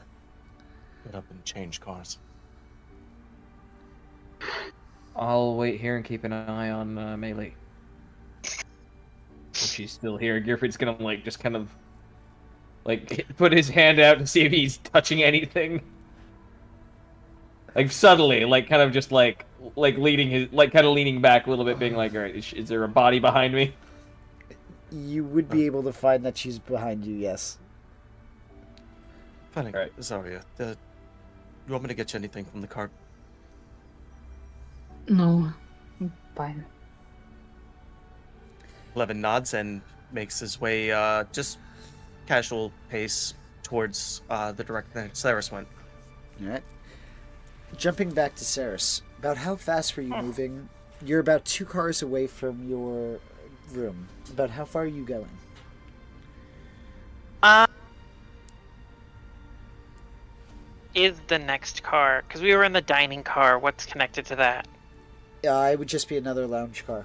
S3: get up and change cars.
S4: I'll wait here and keep an eye on Melee. If she's still here, Gearfried's gonna just kind of put his hand out to see if he's touching anything. Subtly, kind of just leading his kind of leaning back a little bit, being like, all right, is there a body behind me?
S1: You would be able to find that she's behind you, yes.
S3: Funny,
S4: Right.
S3: Zarya, you want me to get you anything from the cart?
S5: No, I'm fine.
S3: Levin nods and makes his way, just casual pace towards the direction that Cyrus went.
S1: Alright. Jumping back to Saris, about how fast were you moving You're about 2 cars away from your room. About how far are you going?
S2: Is the next car? Because we were in the dining car. What's connected to that?
S1: It would just be another lounge car.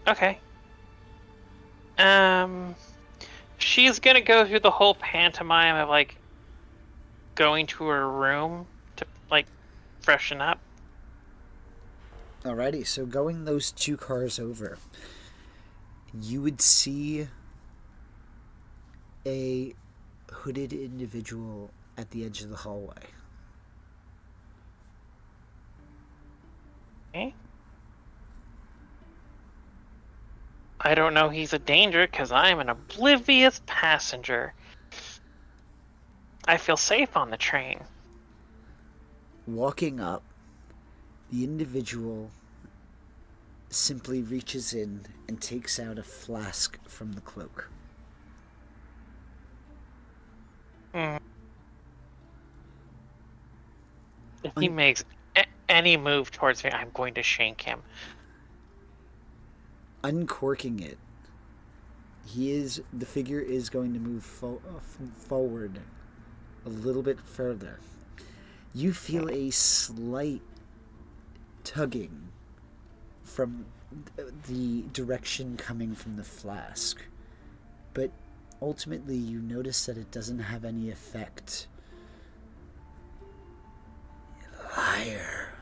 S2: Okay. She's gonna go through the whole pantomime of like going to her room to like freshen up.
S1: Alrighty, so going those 2 cars over, you would see a hooded individual at the edge of the hallway.
S2: Okay. I don't know he's a danger because I'm an oblivious passenger. I feel safe on the train.
S1: Walking up, the individual simply reaches in and takes out a flask from the cloak.
S2: If he makes any move towards me, I'm going to shank him.
S1: Uncorking it, the figure is going to move forward a little bit further. You feel a slight tugging from the direction coming from the flask, but ultimately you notice that it doesn't have any effect. Liar.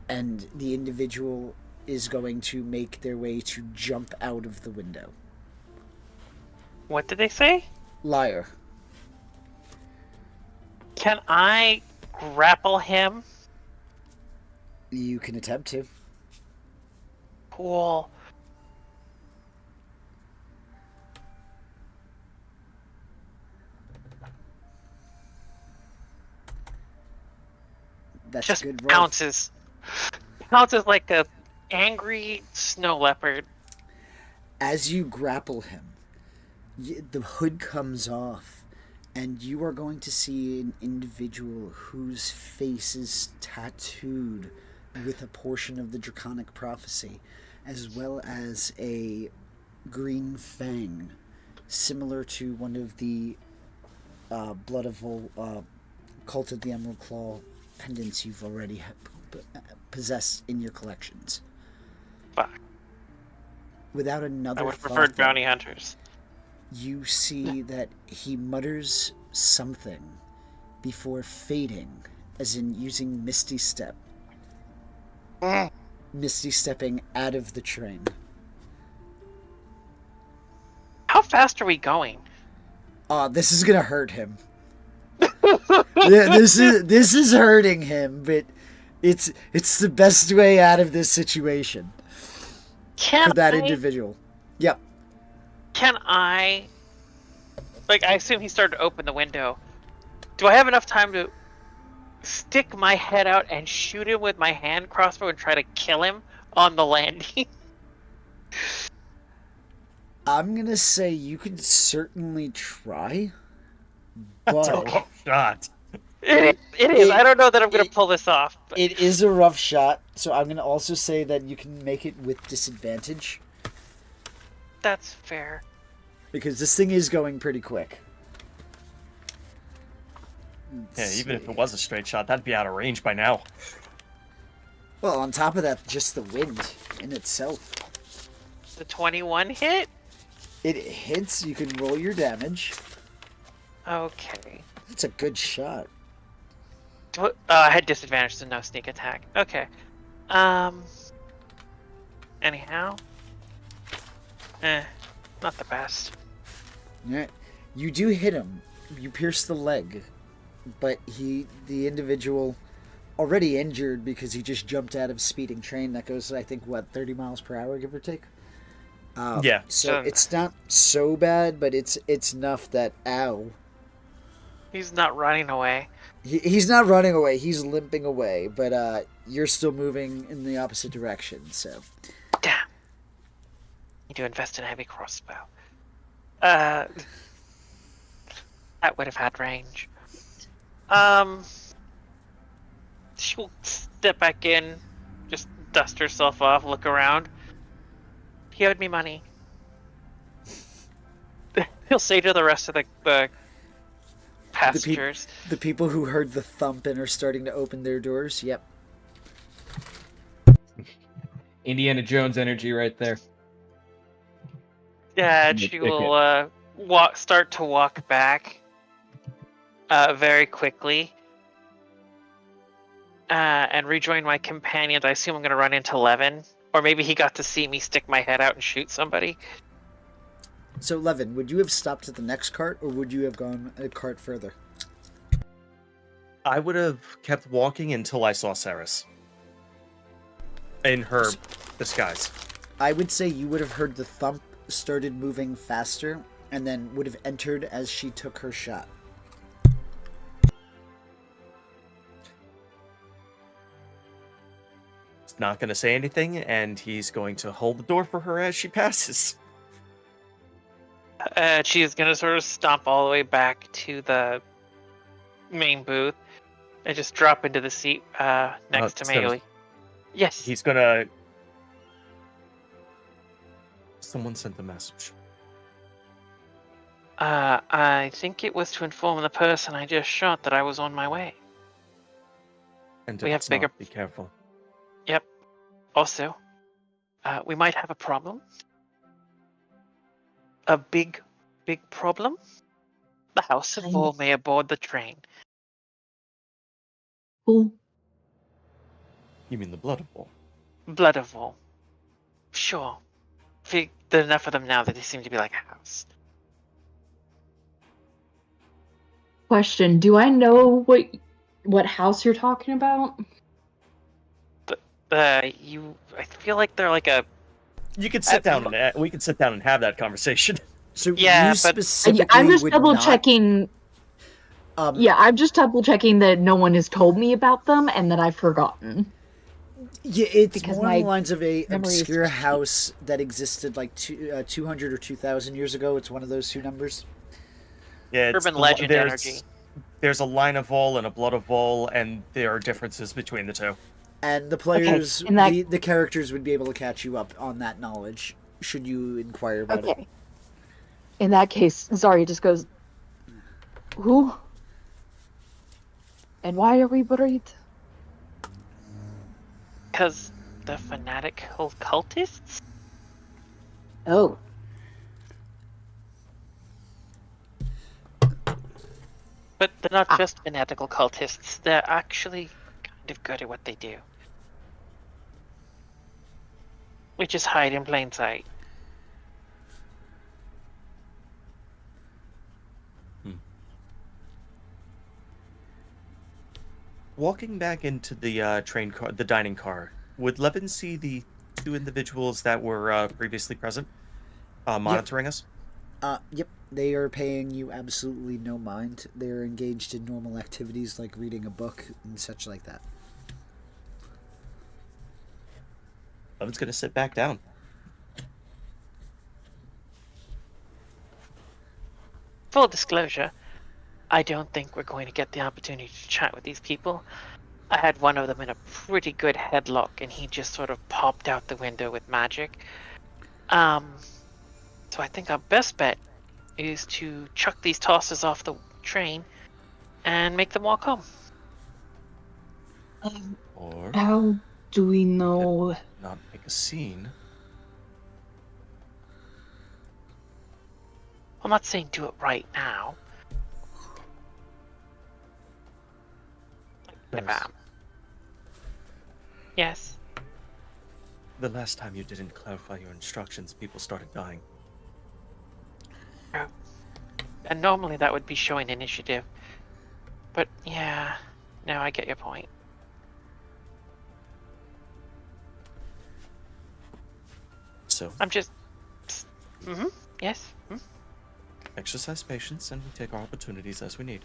S1: And the individual is going to make their way to jump out of the window.
S2: What did they say?
S1: Liar.
S2: Can I grapple him?
S1: You can attempt to.
S2: Cool.
S1: That's
S2: Just
S1: a good roll.
S2: pounces. Pounces like a angry snow leopard.
S1: As you grapple him, the hood comes off, and you are going to see an individual whose face is tattooed with a portion of the Draconic Prophecy, as well as a green fang, similar to one of the Blood of Cult of the Emerald Claw pendants you've already possessed in your collections.
S2: Fuck.
S1: Without another
S2: I would have
S1: thought,
S2: preferred bounty hunters.
S1: you see that he mutters something before fading, as in using Misty Step. Misty stepping out of the train.
S2: How fast are we going?
S1: This is gonna hurt him. Yeah, this is hurting him, but it's the best way out of this situation for that individual. Yep.
S2: Can I... Like, I assume he started to open the window. Do I have enough time to stick my head out and shoot him with my hand crossbow and try to kill him on the landing?
S1: I'm gonna say you could certainly try,
S3: That's a
S1: but
S3: rough shot.
S2: It is. I don't know that I'm going to pull this off. But...
S1: it is a rough shot. So I'm gonna also say that you can make it with disadvantage
S2: That's fair.
S1: because this thing is going pretty quick.
S3: Yeah, even if it was a straight shot, that'd be out of range by now.
S1: Well, on top of that, just the wind in itself.
S2: The 21 hit?
S1: It hits, you can roll your damage.
S2: Okay.
S1: That's a good shot.
S2: I had disadvantage, so no sneak attack. Okay. Anyhow. Not the best.
S1: Yeah. You do hit him. You pierce the leg. But the individual, already injured because he just jumped out of a speeding train that goes, I think, 30 miles per hour, give or take?
S3: Yeah.
S1: So it's not so bad, but it's enough that, ow.
S2: He's not running away.
S1: He's not running away, he's limping away, but you're still moving in the opposite direction, so.
S2: Damn. Need to invest in a heavy crossbow. That would have had range. She'll step back in, just dust herself off, look around. He owed me money. He'll say to the rest of the passengers.
S1: The people who heard the thump and are starting to open their doors. Yep.
S4: Indiana Jones energy right there.
S2: Yeah,
S4: The
S2: she
S4: ticket.
S2: will start to walk back very quickly and rejoin my companions. I assume I'm going to run into Levin, or maybe he got to see me stick my head out and shoot somebody.
S1: So, Levin, would you have stopped at the next cart, or would you have gone a cart further?
S3: I would have kept walking until I saw Ceres. In her disguise.
S1: I would say you would have heard the thump, started moving faster, and then would have entered as she took her shot.
S3: He's not going to say anything, and he's going to hold the door for her as she passes.
S2: She is going to sort of stomp all the way back to the main booth and just drop into the seat next to
S3: Ceres.
S2: Mayoi. Yes.
S3: He's going to... Someone sent a message.
S2: I think it was to inform the person I just shot that I was on my way.
S3: And
S2: We have
S3: it's
S2: bigger-
S3: not, be careful.
S2: Yep. Also, we might have a problem. A big problem. The House of Vol may aboard the train.
S5: Who?
S3: You mean the Blood of War?
S2: Blood of Vol. Sure. There's enough of them now that they seem to be like a house.
S5: Question: do I know what house you're talking about?
S2: I feel like they're like a...
S3: You could sit down and we could sit down and have that conversation.
S1: So
S2: Yeah,
S1: you
S2: but-
S1: specifically
S5: I'm just
S1: would
S5: double
S1: not,
S5: checking. Yeah, I'm just double checking that no one has told me about them and that I've forgotten.
S1: Yeah, it's
S5: because
S1: more on the
S5: my
S1: lines of a
S5: memory is
S1: obscure
S5: skewed.
S1: house that existed like 200 or 2,000 years ago. It's one of those two numbers.
S3: Yeah, it's
S2: Urban
S3: the-
S2: legend
S3: there's-
S2: energy.
S3: There's a line of Vol and a Blood of Vol, and there are differences between the two.
S1: And the players,
S5: in that-
S1: the characters would be able to catch you up on that knowledge, should you inquire about it.
S5: Okay. In that case, Zarya just goes, "Who? And why are we worried?"
S2: Because the fanatical cultists?
S5: Oh.
S2: But they're not just fanatical cultists. They're actually kind of good at what they do. Which is hide in plain sight.
S3: Walking back into the train car, the dining car, would Levin see the two individuals that were previously present, monitoring us?
S1: Yep, they are paying you absolutely no mind. They are engaged in normal activities like reading a book and such like that.
S3: Levin's gonna sit back down.
S2: Full disclosure, I don't think we're going to get the opportunity to chat with these people. I had one of them in a pretty good headlock and he just sort of popped out the window with magic. So I think our best bet is to chuck these tossers off the train and make them walk home.
S3: Or
S5: How do we know?
S3: not make a scene.
S2: I'm not saying do it right now.
S3: Ceres,
S2: Yes.
S3: the last time you didn't clarify your instructions, people started dying.
S2: And normally that would be showing initiative. But yeah, now I get your point.
S3: So,
S2: I'm just... Yes?
S3: exercise patience, and we take our opportunities as we need.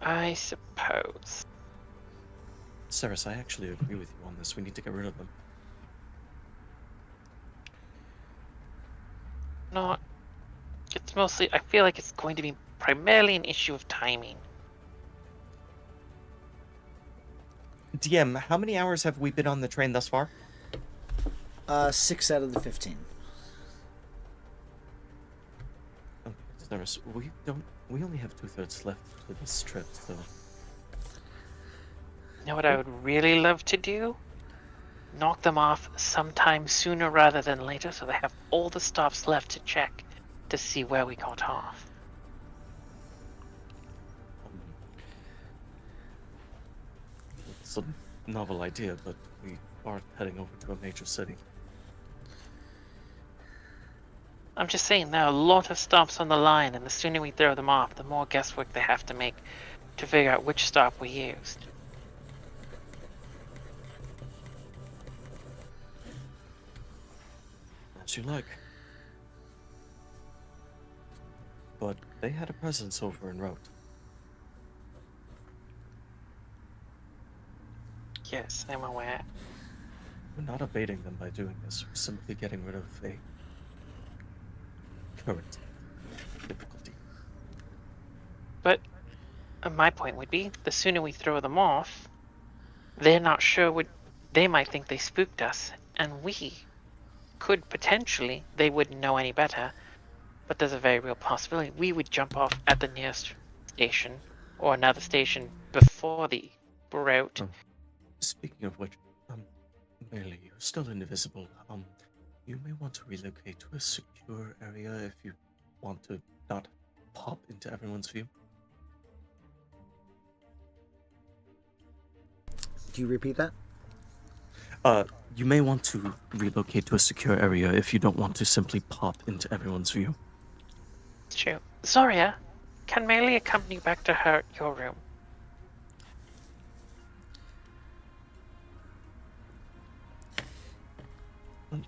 S2: I suppose.
S3: Ceres, I actually agree with you on this. We need to get rid of them.
S2: Not... It's mostly... I feel like it's going to be primarily an issue of timing.
S3: DM, how many hours have we been on the train thus far?
S1: 6 out of the 15.
S3: Oh, Cyrus, we only have 2/3 left to this trip, so...
S2: You know what I would really love to do? Knock them off sometime sooner rather than later so they have all the stops left to check to see where we got off.
S3: It's a novel idea, but we are heading over to a major city.
S2: I'm just saying, there are a lot of stops on the line, and the sooner we throw them off, the more guesswork they have to make to figure out which stop we used.
S3: As you like. But they had a presence over en route.
S2: Yes, I'm aware.
S3: We're not abating them by doing this. We're simply getting rid of a current difficulty.
S2: But my point would be, the sooner we throw them off, they're not sure what they might think they spooked us, and we could potentially, they wouldn't know any better, but there's a very real possibility we would jump off at the nearest station or another station before the route.
S3: Oh. Speaking of which, Bailey, you're still invisible. You may want to relocate to a secure area if you want to not pop into everyone's view.
S1: Do you repeat that?
S3: You may want to relocate to a secure area if you don't want to simply pop into everyone's view.
S2: It's true. Zarya, can Melee accompany you back to your room?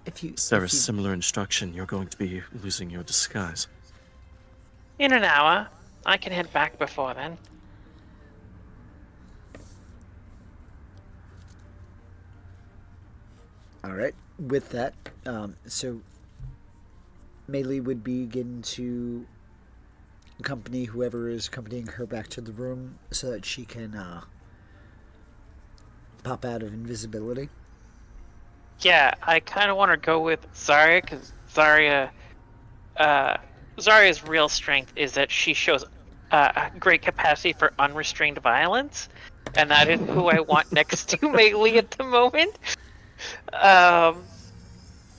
S1: If you,
S3: Sarah's
S1: if you
S3: similar instruction, you're going to be losing your disguise.
S2: In an hour. I can head back before then.
S1: All right. With that, so Melee would begin to accompany whoever is accompanying her back to the room so that she can pop out of invisibility.
S2: Yeah, I kind of want to go with Zarya, because Zarya's real strength is that she shows a great capacity for unrestrained violence, and that is who I want next to Melee at the moment.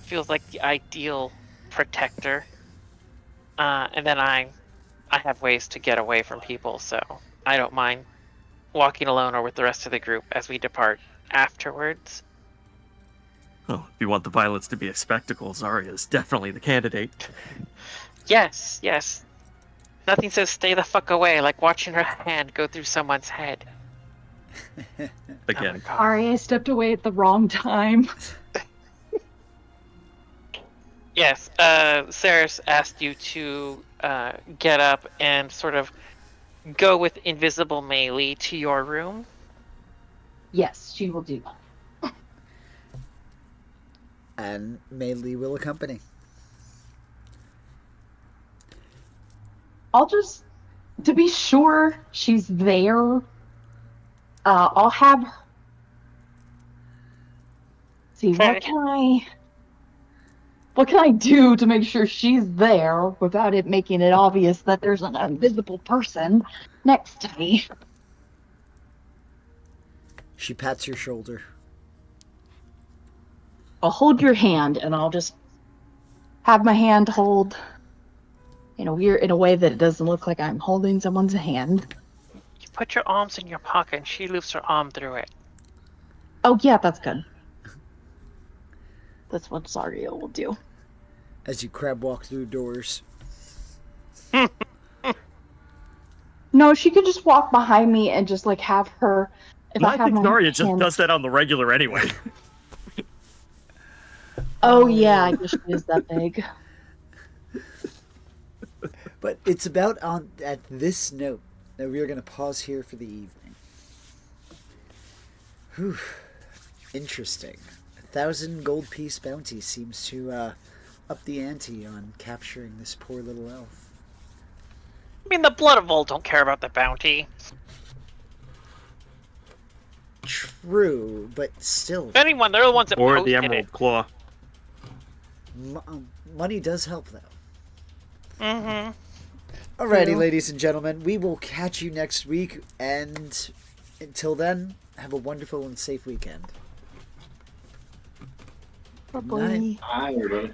S2: Feels like the ideal protector. And then I have ways to get away from people, so I don't mind walking alone or with the rest of the group as we depart afterwards.
S3: Well, if you want the violence to be a spectacle, Zarya is definitely the candidate.
S2: Yes, yes. Nothing says stay the fuck away like watching her hand go through someone's head.
S3: Again.
S2: Oh my God.
S5: Sorry, I stepped away at the wrong time.
S2: Yes, Saris asked you to get up and sort of go with invisible Melee to your room.
S5: Yes, she will do that.
S1: And Melee will accompany.
S5: I'll just, to be sure she's there, I'll have her. See,
S2: Okay.
S5: what can I do to make sure she's there without it making it obvious that there's an invisible person next to me?
S1: She pats your shoulder.
S5: I'll hold your hand, and I'll just have my hand hold in a way that it doesn't look like I'm holding someone's hand.
S2: You put your arms in your pocket and she lifts her arm through it.
S5: Oh yeah, that's good. That's what Zarya will do.
S1: As you crab walk through doors.
S5: No, she could just walk behind me and just like have her. If I have my hand-
S3: that on the regular anyway.
S5: Oh yeah, I guess she is that big.
S1: But it's about at this note that we are going to pause here for the evening. Whew. Interesting. 1,000 gold piece bounty seems to up the ante on capturing this poor little elf.
S2: I mean, the Blood of Old don't care about the bounty.
S1: true, but still,
S2: If anyone, they're the ones that
S8: Or
S2: posted
S8: the Emerald
S2: it.
S8: Claw.
S1: money does help, though.
S2: Mm-hmm.
S1: Alrighty,
S5: True.
S1: ladies and gentlemen, we will catch you next week, and until then, have a wonderful and safe weekend.
S5: Bye-bye.
S6: Hi, everybody.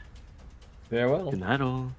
S4: Farewell.
S8: Good night, all.